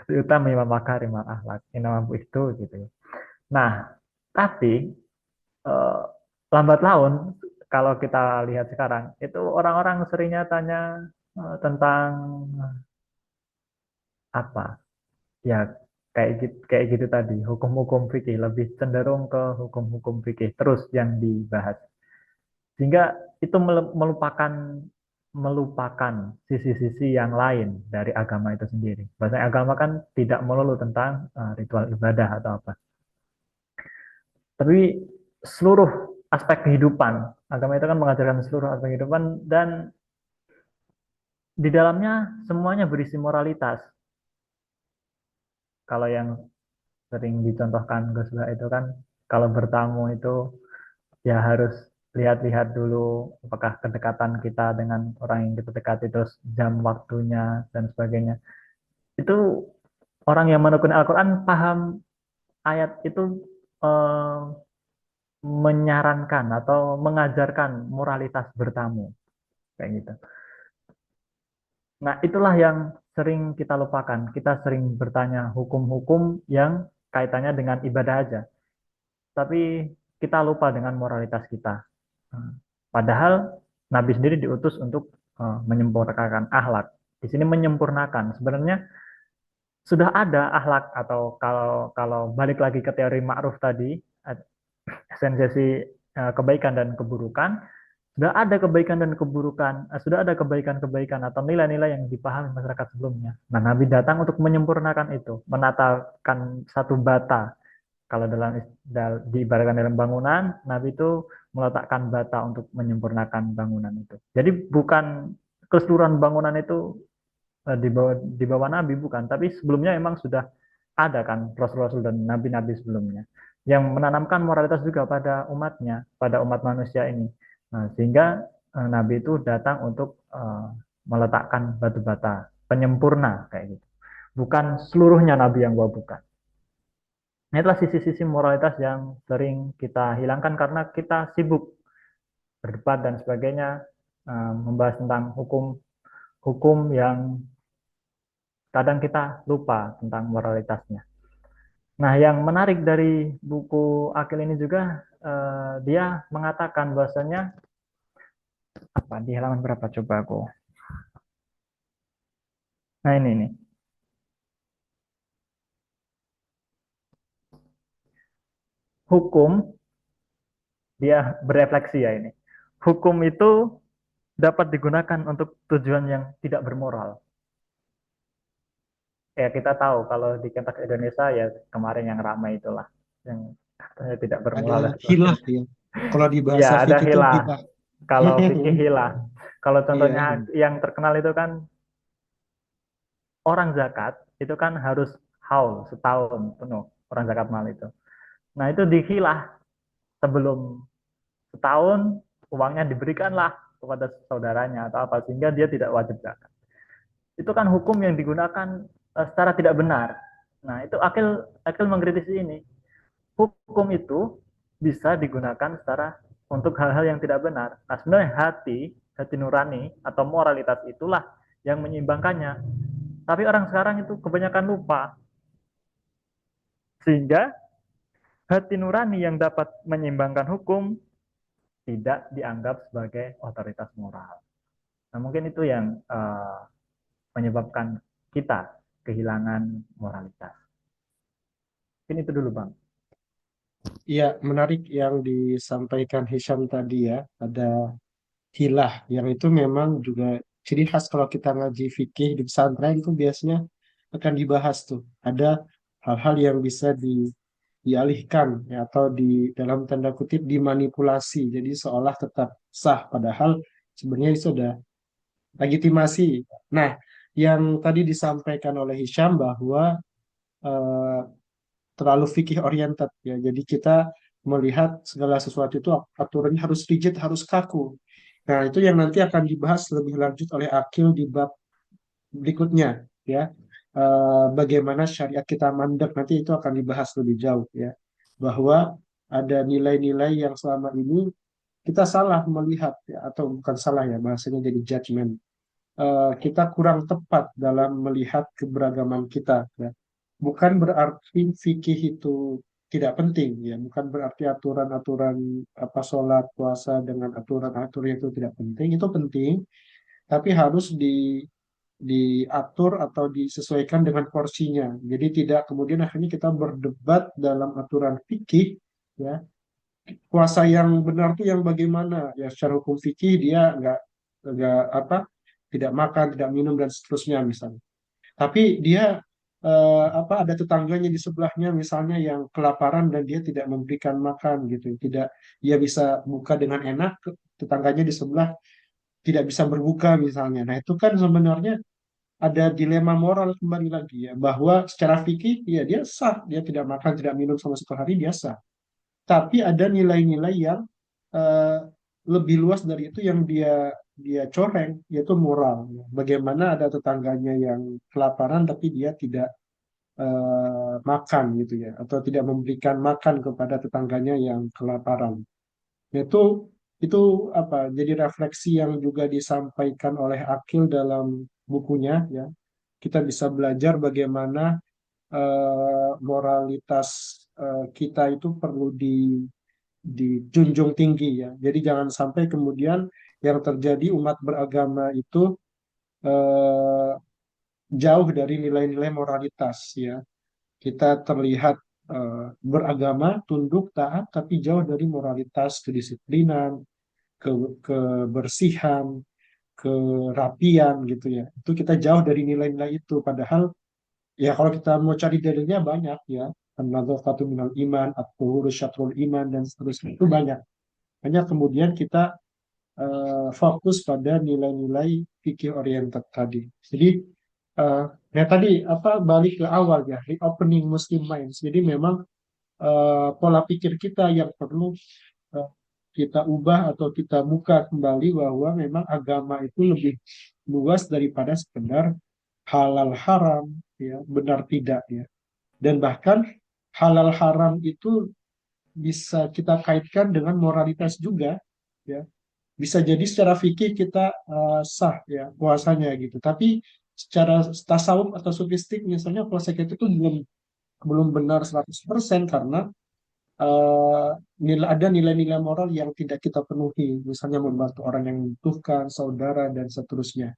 Utama imam makarim akhlak. Inamabu itu gitu ya. Nah, tapi eh, lambat laun kalau kita lihat sekarang itu orang-orang seringnya tanya tentang apa? Ya kayak gitu tadi, hukum-hukum fikih lebih cenderung ke hukum-hukum fikih terus yang dibahas. Sehingga itu melupakan melupakan sisi-sisi yang lain dari agama itu sendiri. Bahasanya agama kan tidak melulu tentang ritual ibadah atau apa. Tapi seluruh aspek kehidupan, agama itu kan mengajarkan seluruh aspek kehidupan dan di dalamnya semuanya berisi moralitas. Kalau yang sering dicontohkan Gus Bah itu kan kalau bertamu itu ya harus lihat-lihat dulu apakah kedekatan kita dengan orang yang kita dekati terus jam waktunya dan sebagainya. Itu orang yang menekuni Al-Quran paham ayat itu eh, menyarankan atau mengajarkan moralitas bertamu kayak gitu. Nah, itulah yang sering kita lupakan. Kita sering bertanya hukum-hukum yang kaitannya dengan ibadah aja. Tapi kita lupa dengan moralitas kita. Padahal Nabi sendiri diutus untuk menyempurnakan akhlak. Di sini menyempurnakan. Sebenarnya sudah ada akhlak atau kalau kalau balik lagi ke teori ma'ruf tadi, esensi kebaikan dan keburukan, sudah ada kebaikan dan keburukan, sudah ada kebaikan-kebaikan atau nilai-nilai yang dipahami masyarakat sebelumnya. Nah, Nabi datang untuk menyempurnakan itu, menatakan satu bata Kalau diibaratkan dalam bangunan, Nabi itu meletakkan bata untuk menyempurnakan bangunan itu. Jadi bukan keseluruhan bangunan itu di bawah Nabi, bukan, tapi sebelumnya memang sudah ada kan Rasul-Rasul dan Nabi-Nabi sebelumnya yang menanamkan moralitas juga pada umatnya, pada umat manusia ini. Nah, sehingga Nabi itu datang untuk meletakkan batu bata penyempurna kayak gitu. Bukan seluruhnya Nabi yang bawa, bukan. Nah, itulah sisi-sisi moralitas yang sering kita hilangkan karena kita sibuk berdebat dan sebagainya, membahas tentang hukum yang kadang kita lupa tentang moralitasnya. Nah, yang menarik dari buku Akil ini juga, dia mengatakan bahwasanya apa di halaman berapa coba aku. Nah, ini nih. Hukum, dia berefleksi ya ini. Hukum itu dapat digunakan untuk tujuan yang tidak bermoral. Ya, kita tahu kalau di konteks Indonesia ya kemarin yang ramai itulah yang katanya tidak Ada bermoral dan hilah sebagainya. ya. Kalau di Ya, bahasa ada fikih itu hilah. hilah. Kalau fikih hilah. Kalau Iya, contohnya yang terkenal itu kan orang zakat itu kan harus haul setahun penuh orang zakat mal itu. Nah, itu dihilah sebelum setahun uangnya diberikanlah kepada saudaranya atau apa sehingga dia tidak wajib zakat. Itu kan hukum yang digunakan secara tidak benar. Nah, itu akil akil mengkritisi ini. Hukum itu bisa digunakan secara untuk hal-hal yang tidak benar. Nah, sebenarnya hati nurani atau moralitas itulah yang menyeimbangkannya. Tapi orang sekarang itu kebanyakan lupa. Sehingga hati nurani yang dapat menyeimbangkan hukum tidak dianggap sebagai otoritas moral. Nah, mungkin itu yang menyebabkan kita kehilangan moralitas. Mungkin itu dulu, Bang. iya, menarik yang disampaikan Hisham tadi ya. Ada hilah yang itu memang juga ciri khas kalau kita ngaji fikih di pesantren itu biasanya akan dibahas tuh. Ada hal-hal yang bisa dialihkan ya, atau di dalam tanda kutip dimanipulasi. Jadi seolah tetap sah padahal sebenarnya itu sudah legitimasi. Nah, yang tadi disampaikan oleh Hisham bahwa eh, terlalu fikih oriented ya. Jadi kita melihat segala sesuatu itu aturannya harus rigid, harus kaku. Nah, itu yang nanti akan dibahas lebih lanjut oleh Akil di bab berikutnya ya. Bagaimana syariat kita mandek nanti itu akan dibahas lebih jauh ya. Bahwa ada nilai-nilai yang selama ini kita salah melihat ya, atau bukan salah ya bahasanya jadi judgment. Kita kurang tepat dalam melihat keberagaman kita ya. Bukan berarti fikih itu tidak penting ya, bukan berarti aturan-aturan apa sholat, puasa dengan aturan-aturan itu tidak penting, itu penting, tapi harus diatur atau disesuaikan dengan porsinya. Jadi tidak kemudian akhirnya kita berdebat dalam aturan fikih ya. Puasa yang benar tuh yang bagaimana? Ya secara hukum fikih dia nggak apa tidak makan, tidak minum dan seterusnya misalnya. Tapi dia apa ada tetangganya di sebelahnya misalnya yang kelaparan dan dia tidak memberikan makan gitu. Tidak dia bisa buka dengan enak, tetangganya di sebelah tidak bisa berbuka misalnya. Nah, itu kan sebenarnya ada dilema moral kembali lagi ya bahwa secara fikih ya dia sah, dia tidak makan, tidak minum sama sekali hari dia sah. Tapi ada nilai-nilai yang eh, lebih luas dari itu yang dia dia coreng yaitu moral. Bagaimana ada tetangganya yang kelaparan tapi dia tidak makan gitu ya atau tidak memberikan makan kepada tetangganya yang kelaparan. Itu itu apa? Jadi refleksi yang juga disampaikan oleh Akil dalam bukunya ya. Kita bisa belajar bagaimana moralitas kita itu perlu dijunjung tinggi ya. Jadi jangan sampai kemudian yang terjadi umat beragama itu eh, jauh dari nilai-nilai moralitas ya. Kita terlihat beragama, tunduk, taat, tapi jauh dari moralitas, kedisiplinan, ke kebersihan, kerapian gitu ya. Itu kita jauh dari nilai-nilai itu. Padahal ya kalau kita mau cari dalilnya banyak ya. an-nadzafatu minal iman, at-tuhuru syatrul iman, dan seterusnya. Itu banyak. Hanya kemudian kita fokus pada nilai-nilai fikih oriented tadi. Jadi ya tadi apa balik ke awal ya, reopening Muslim minds. Jadi memang pola pikir kita yang perlu eh, kita ubah atau kita buka kembali bahwa memang agama itu lebih luas daripada sekedar halal haram, ya benar tidak ya. Dan bahkan halal haram itu bisa kita kaitkan dengan moralitas juga, ya. Bisa jadi secara fikih kita sah ya puasanya gitu. Tapi secara tasawuf atau sufistik misalnya puasa kita itu belum belum benar 100% karena ada nilai-nilai moral yang tidak kita penuhi, misalnya membantu orang yang membutuhkan, saudara dan seterusnya.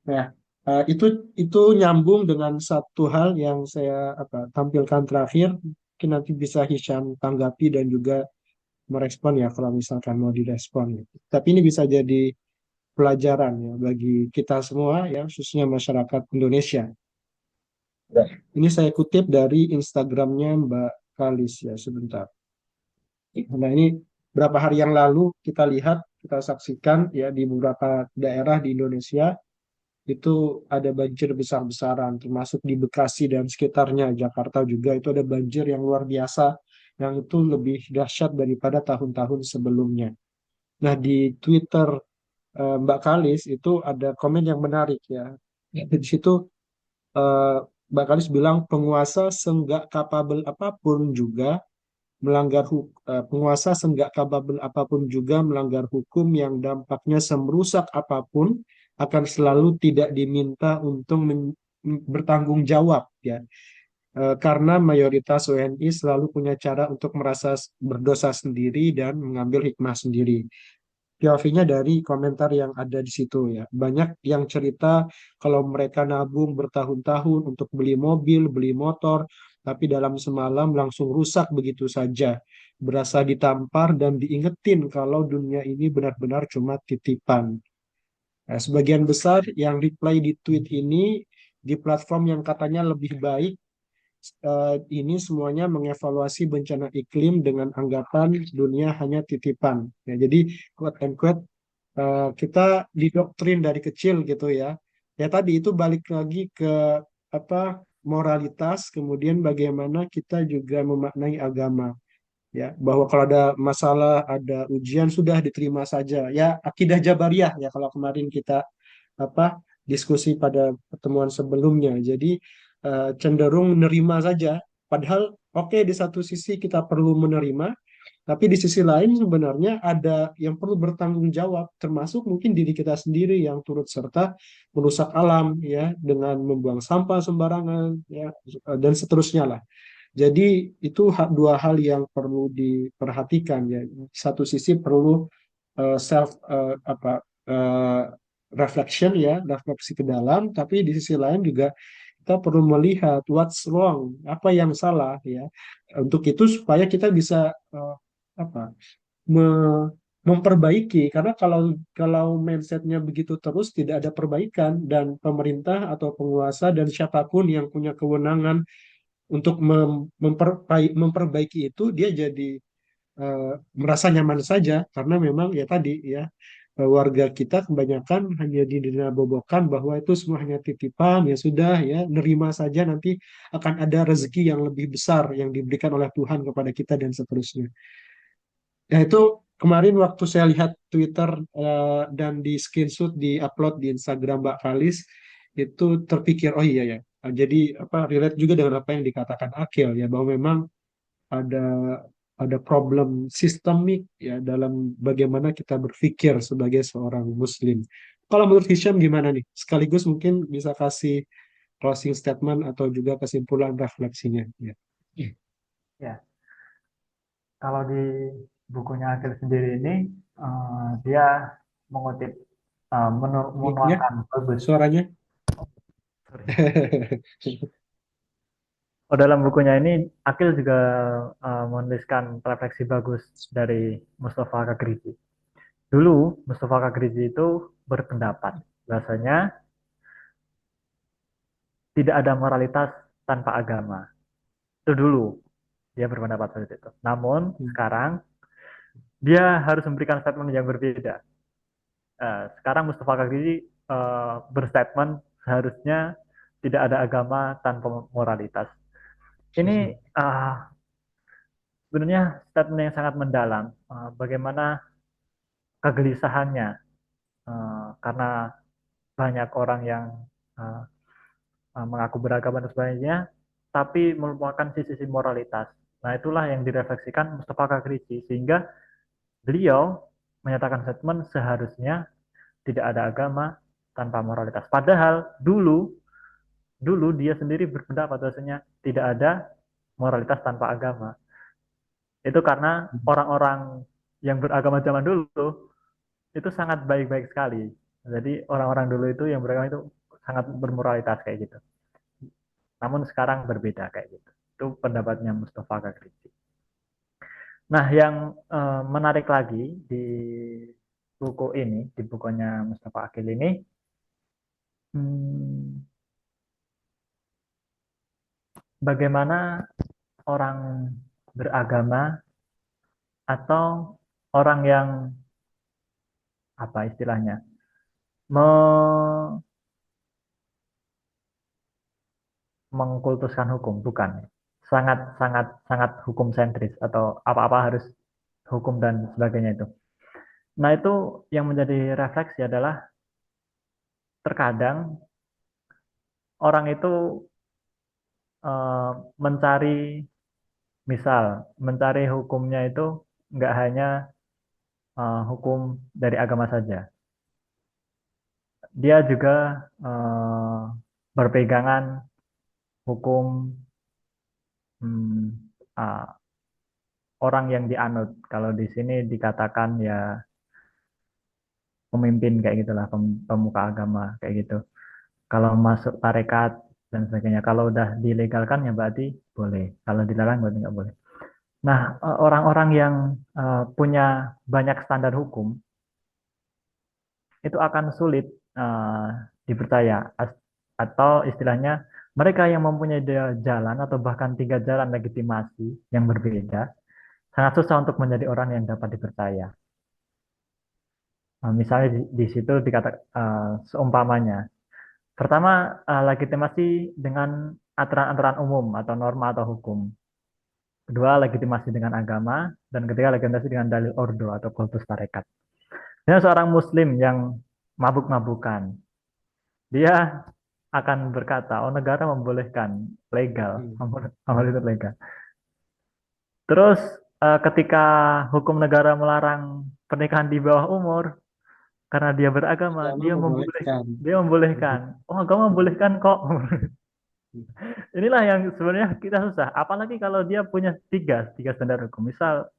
Nah, itu nyambung dengan satu hal yang saya tampilkan terakhir. Mungkin nanti bisa Hisham tanggapi dan juga merespon ya kalau misalkan mau direspon. Tapi ini bisa jadi pelajaran ya bagi kita semua ya, khususnya masyarakat Indonesia. Ini saya kutip dari Instagramnya Mbak Kalis ya sebentar. Nah ini berapa hari yang lalu kita lihat, kita saksikan ya di beberapa daerah di Indonesia itu ada banjir besar-besaran, termasuk di Bekasi dan sekitarnya, Jakarta juga itu ada banjir yang luar biasa, yang itu lebih dahsyat daripada tahun-tahun sebelumnya. Nah di Twitter Mbak Kalis itu ada komen yang menarik ya. Di situ eh, Mbak Kalis bilang penguasa senggak kapabel apapun juga penguasa senggak kapabel apapun juga melanggar hukum yang dampaknya semerusak apapun akan selalu tidak diminta untuk bertanggung jawab ya. Karena mayoritas WNI selalu punya cara untuk merasa berdosa sendiri dan mengambil hikmah sendiri. POV-nya dari komentar yang ada di situ ya. Banyak yang cerita kalau mereka nabung bertahun-tahun untuk beli mobil, beli motor, tapi dalam semalam langsung rusak begitu saja. Berasa ditampar dan diingetin kalau dunia ini benar-benar cuma titipan. Nah, sebagian besar yang reply di tweet ini di platform yang katanya lebih baik ini semuanya mengevaluasi bencana iklim dengan anggapan dunia hanya titipan. Ya, jadi quote and quote kita didoktrin dari kecil gitu ya. Ya tadi itu balik lagi ke apa moralitas, kemudian bagaimana kita juga memaknai agama. Ya, bahwa kalau ada masalah, ada ujian sudah diterima saja. Ya, akidah Jabariyah ya kalau kemarin kita apa diskusi pada pertemuan sebelumnya. Jadi cenderung menerima saja. Padahal oke di satu sisi kita perlu menerima, tapi di sisi lain sebenarnya ada yang perlu bertanggung jawab, termasuk mungkin diri kita sendiri yang turut serta merusak alam ya dengan membuang sampah sembarangan ya dan seterusnya lah. Jadi itu dua hal yang perlu diperhatikan ya. Satu sisi perlu self eh, reflection ya, refleksi ke dalam, tapi di sisi lain juga kita perlu melihat what's wrong, apa yang salah ya. Untuk itu supaya kita bisa apa memperbaiki karena kalau kalau mindsetnya begitu terus tidak ada perbaikan dan pemerintah atau penguasa dan siapapun yang punya kewenangan untuk memperbaiki itu dia jadi merasa nyaman saja karena memang ya tadi ya warga kita kebanyakan hanya bobokan bahwa itu semua hanya titipan ya sudah ya nerima saja nanti akan ada rezeki yang lebih besar yang diberikan oleh Tuhan kepada kita dan seterusnya. Ya itu kemarin waktu saya lihat Twitter dan di screenshot di upload di Instagram Mbak Kalis itu terpikir oh iya ya. Jadi apa relate juga dengan apa yang dikatakan Akil ya bahwa memang ada ada problem sistemik ya dalam bagaimana kita berpikir sebagai seorang Muslim. Kalau menurut Hisham gimana nih? Sekaligus mungkin bisa kasih closing statement atau juga kesimpulan refleksinya. Ya. Ya, kalau di bukunya Akil sendiri ini dia mengutip Mic-nya, menuangkan bagus. suaranya. Sorry. Oh, dalam bukunya ini Akil juga menuliskan refleksi bagus dari Mustafa Kakrizi. Dulu Mustafa Kakrizi itu berpendapat bahasanya tidak ada moralitas tanpa agama. Itu dulu dia berpendapat seperti itu. Namun Hmm. sekarang dia harus memberikan statement yang berbeda. Sekarang Mustafa Kagiri berstatement seharusnya tidak ada agama tanpa moralitas. Ini sebenarnya statement yang sangat mendalam. Bagaimana kegelisahannya karena banyak orang yang uh, mengaku beragama dan sebagainya, tapi melupakan sisi-sisi moralitas. Nah, itulah yang direfleksikan Mustafa Kagiri sehingga beliau menyatakan statement seharusnya tidak ada agama tanpa moralitas. Padahal dulu dulu dia sendiri berpendapat bahwasanya tidak ada moralitas tanpa agama. Itu karena orang-orang yang beragama zaman dulu itu sangat baik-baik sekali. Jadi orang-orang dulu itu yang beragama itu sangat bermoralitas kayak gitu. Namun sekarang berbeda kayak gitu. Itu pendapatnya Mustafa Kagrizi. Nah, yang menarik lagi di buku ini, di bukunya Mustafa Akil ini, hmm, bagaimana orang beragama atau orang yang apa istilahnya me- mengkultuskan hukum, bukan? Sangat sangat sangat hukum sentris atau apa-apa harus hukum dan sebagainya itu. Nah, itu yang menjadi refleksi adalah terkadang orang itu eh, mencari, misal, mencari hukumnya itu nggak hanya hukum dari agama saja. Dia juga berpegangan hukum hmm, ah, orang yang dianut. Kalau di sini dikatakan ya pemimpin kayak gitulah, pemuka agama kayak gitu. Kalau masuk tarekat dan sebagainya, kalau udah dilegalkan ya berarti boleh. Kalau dilarang berarti nggak boleh. Nah, orang-orang yang punya banyak standar hukum itu akan sulit eh, dipercaya. Atau istilahnya mereka yang mempunyai dua jalan atau bahkan tiga jalan legitimasi yang berbeda sangat susah untuk menjadi orang yang dapat dipercaya. Misalnya di situ dikata seumpamanya. Pertama, legitimasi dengan aturan-aturan umum atau norma atau hukum. Kedua, legitimasi dengan agama. Dan ketiga, legitimasi dengan dalil ordo atau kultus tarekat. Dia seorang muslim yang mabuk-mabukan. Dia akan berkata, oh negara membolehkan, legal, Hmm. amal itu legal. Terus ketika hukum negara melarang pernikahan di bawah umur, karena dia beragama, Agama membolehkan. dia membolehkan. Oh, agama membolehkan kok. Inilah yang sebenarnya kita susah. Apalagi kalau dia punya tiga standar hukum. Misal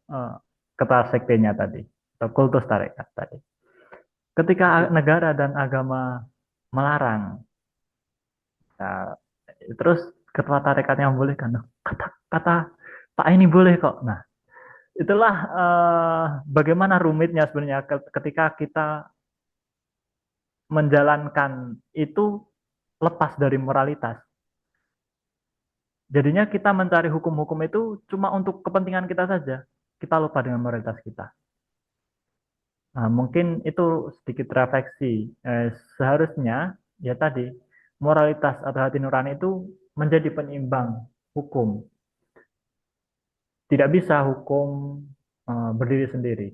kata sektenya tadi, atau kultus tarekat tadi. Ketika negara dan agama melarang, nah, terus ketua tarekatnya membolehkan. Loh, kata Pak ini boleh kok. Nah, itulah bagaimana rumitnya sebenarnya ketika kita menjalankan itu lepas dari moralitas. Jadinya kita mencari hukum-hukum itu cuma untuk kepentingan kita saja. Kita lupa dengan moralitas kita. Nah, mungkin itu sedikit refleksi. Seharusnya ya tadi moralitas atau hati nurani itu menjadi penyeimbang hukum. Tidak bisa hukum berdiri sendiri.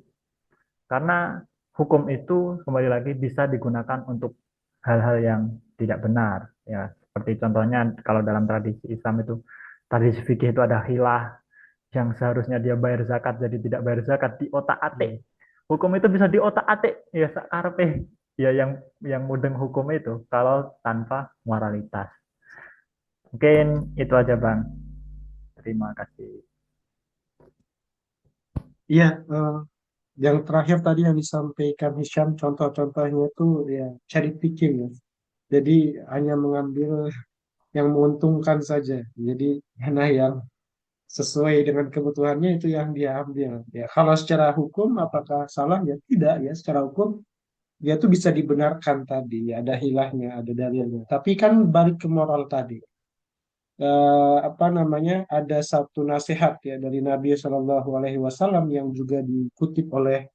Karena hukum itu kembali lagi bisa digunakan untuk hal-hal yang tidak benar. Ya, seperti contohnya kalau dalam tradisi Islam itu tradisi fikih itu ada hilah yang seharusnya dia bayar zakat jadi tidak bayar zakat di otak-atik. Hmm. Hukum itu bisa di otak-atik ya sakarpe. Ya yang mudeng hukum itu kalau tanpa moralitas. Mungkin itu aja Bang. Terima kasih. Iya, yang terakhir tadi yang disampaikan Hisham, contoh-contohnya itu ya cherry picking ya. Jadi hanya mengambil yang menguntungkan saja. Jadi mana yang sesuai dengan kebutuhannya itu yang dia ambil. Ya, kalau secara hukum apakah salah? Ya tidak ya. Secara hukum dia tuh bisa dibenarkan tadi. Ya, ada hilahnya, ada dalilnya. Tapi kan balik ke moral tadi. apa namanya, ada satu nasihat ya dari Nabi Shallallahu Alaihi Wasallam yang juga dikutip oleh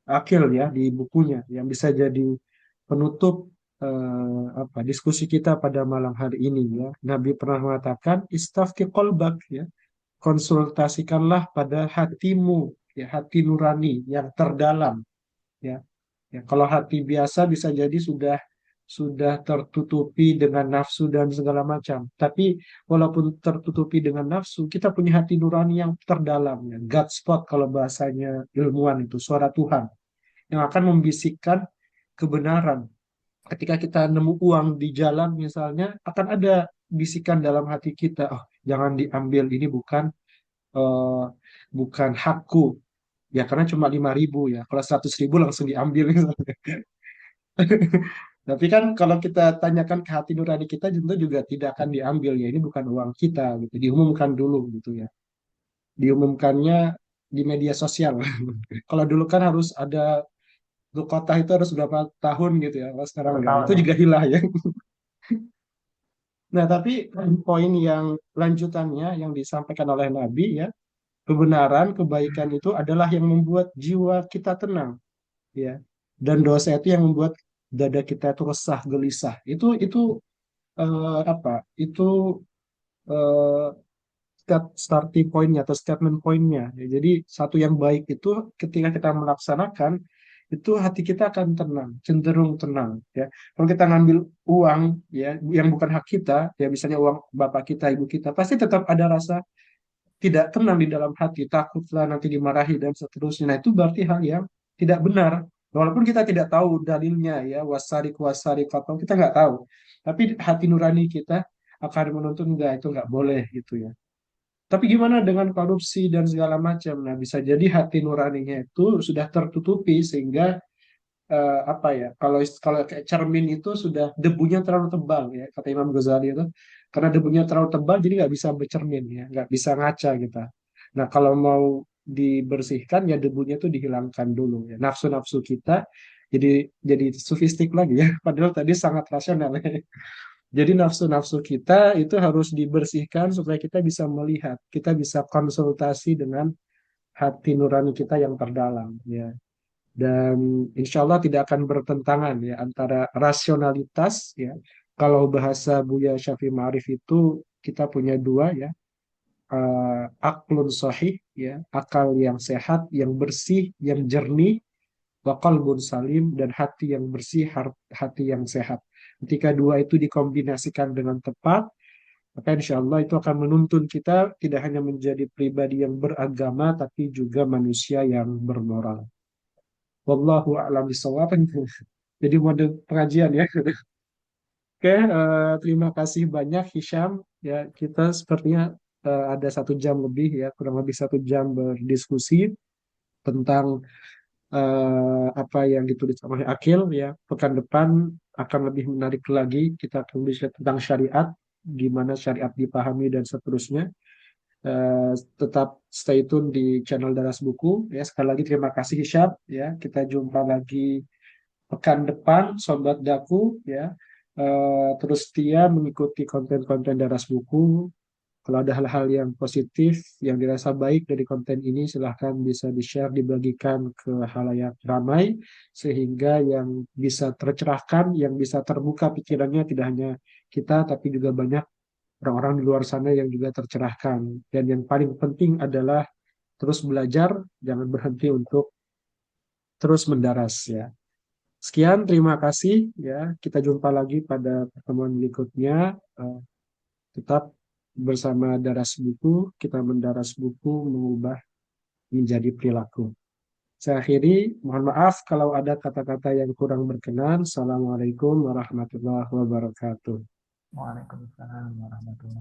Akil ya di bukunya, yang bisa jadi penutup apa diskusi kita pada malam hari ini ya. Nabi pernah mengatakan istafti qalbak ya, konsultasikanlah pada hatimu ya, hati nurani yang terdalam ya. Ya, kalau hati biasa bisa jadi sudah tertutupi dengan nafsu dan segala macam. Tapi walaupun tertutupi dengan nafsu, kita punya hati nurani yang terdalam ya. God spot kalau bahasanya ilmuwan itu, suara Tuhan yang akan membisikkan kebenaran. Ketika kita nemu uang di jalan misalnya, akan ada bisikan dalam hati kita, oh jangan diambil, ini eh, bukan hakku. Ya karena cuma 5.000 ya. Kalau 100.000 langsung diambil misalnya. Tapi kan kalau kita tanyakan ke hati nurani kita tentu juga tidak akan diambil ya. Ini bukan uang kita gitu. Diumumkan dulu gitu ya. Diumumkannya di media sosial. Kalau dulu kan harus ada kota itu harus berapa tahun gitu ya. Kalau sekarang Satu enggak. tahun Itu ya. juga hilah ya. Nah, tapi poin yang lanjutannya yang disampaikan oleh Nabi ya, kebenaran, kebaikan itu adalah yang membuat jiwa kita tenang ya. Dan dosa itu yang membuat dada kita itu resah, gelisah. Itu apa? Itu eh, starting pointnya atau statement pointnya. Ya, jadi satu yang baik itu ketika kita melaksanakan itu hati kita akan tenang, cenderung tenang. Ya, kalau kita ngambil uang ya yang bukan hak kita, ya misalnya uang bapak kita, ibu kita, pasti tetap ada rasa tidak tenang di dalam hati, takutlah nanti dimarahi dan seterusnya. Nah, itu berarti hal yang tidak benar. Walaupun kita tidak tahu dalilnya ya, wasari atau kita nggak tahu. Tapi hati nurani kita akan menuntut enggak, itu nggak boleh gitu ya. Tapi gimana dengan korupsi dan segala macam? Nah, bisa jadi hati nuraninya itu sudah tertutupi sehingga apa ya? Kalau kalau kayak cermin itu sudah debunya terlalu tebal ya, kata Imam Ghazali itu. Karena debunya terlalu tebal, jadi nggak bisa bercermin ya, nggak bisa ngaca kita. Nah, kalau mau dibersihkan ya debunya itu dihilangkan dulu ya. Nafsu-nafsu kita jadi jadi sofistik lagi ya. Padahal tadi sangat rasional ya. Jadi nafsu-nafsu kita itu harus dibersihkan supaya kita bisa melihat, kita bisa konsultasi dengan hati nurani kita yang terdalam ya. Dan insya Allah tidak akan bertentangan ya antara rasionalitas ya. Kalau bahasa Buya Syafi'i Ma'arif itu kita punya dua ya, aklun sahih ya, akal yang sehat, yang bersih, yang jernih, wa qalbun salim, dan hati yang bersih, hati yang sehat. Ketika dua itu dikombinasikan dengan tepat, maka insya Allah itu akan menuntun kita tidak hanya menjadi pribadi yang beragama, tapi juga manusia yang bermoral. Wallahu a'lam bishawab. Jadi mode pengajian ya. Oke, terima kasih banyak Hisham. Ya, kita sepertinya ada 1 jam lebih ya, kurang lebih 1 jam berdiskusi tentang apa yang ditulis oleh Akil ya. Pekan depan akan lebih menarik lagi. Kita akan bisa tentang syariat, gimana syariat dipahami dan seterusnya. Eh, Tetap stay tune di channel Daras Buku ya. Sekali lagi terima kasih Hisham ya. Kita jumpa lagi pekan depan, Sobat Daku ya. Terus setia mengikuti konten-konten Daras Buku. Kalau ada hal-hal yang positif, yang dirasa baik dari konten ini, silahkan bisa di-share, dibagikan ke halayak ramai, sehingga yang bisa tercerahkan, yang bisa terbuka pikirannya tidak hanya kita, tapi juga banyak orang-orang di luar sana yang juga tercerahkan. Dan yang paling penting adalah terus belajar, jangan berhenti untuk terus mendaras ya. Sekian, terima kasih ya. Kita jumpa lagi pada pertemuan berikutnya. Eh, Tetap bersama Daras Buku, kita mendaras buku mengubah menjadi perilaku. Saya akhiri, mohon maaf kalau ada kata-kata yang kurang berkenan. Assalamualaikum warahmatullahi wabarakatuh. Waalaikumsalam warahmatullahi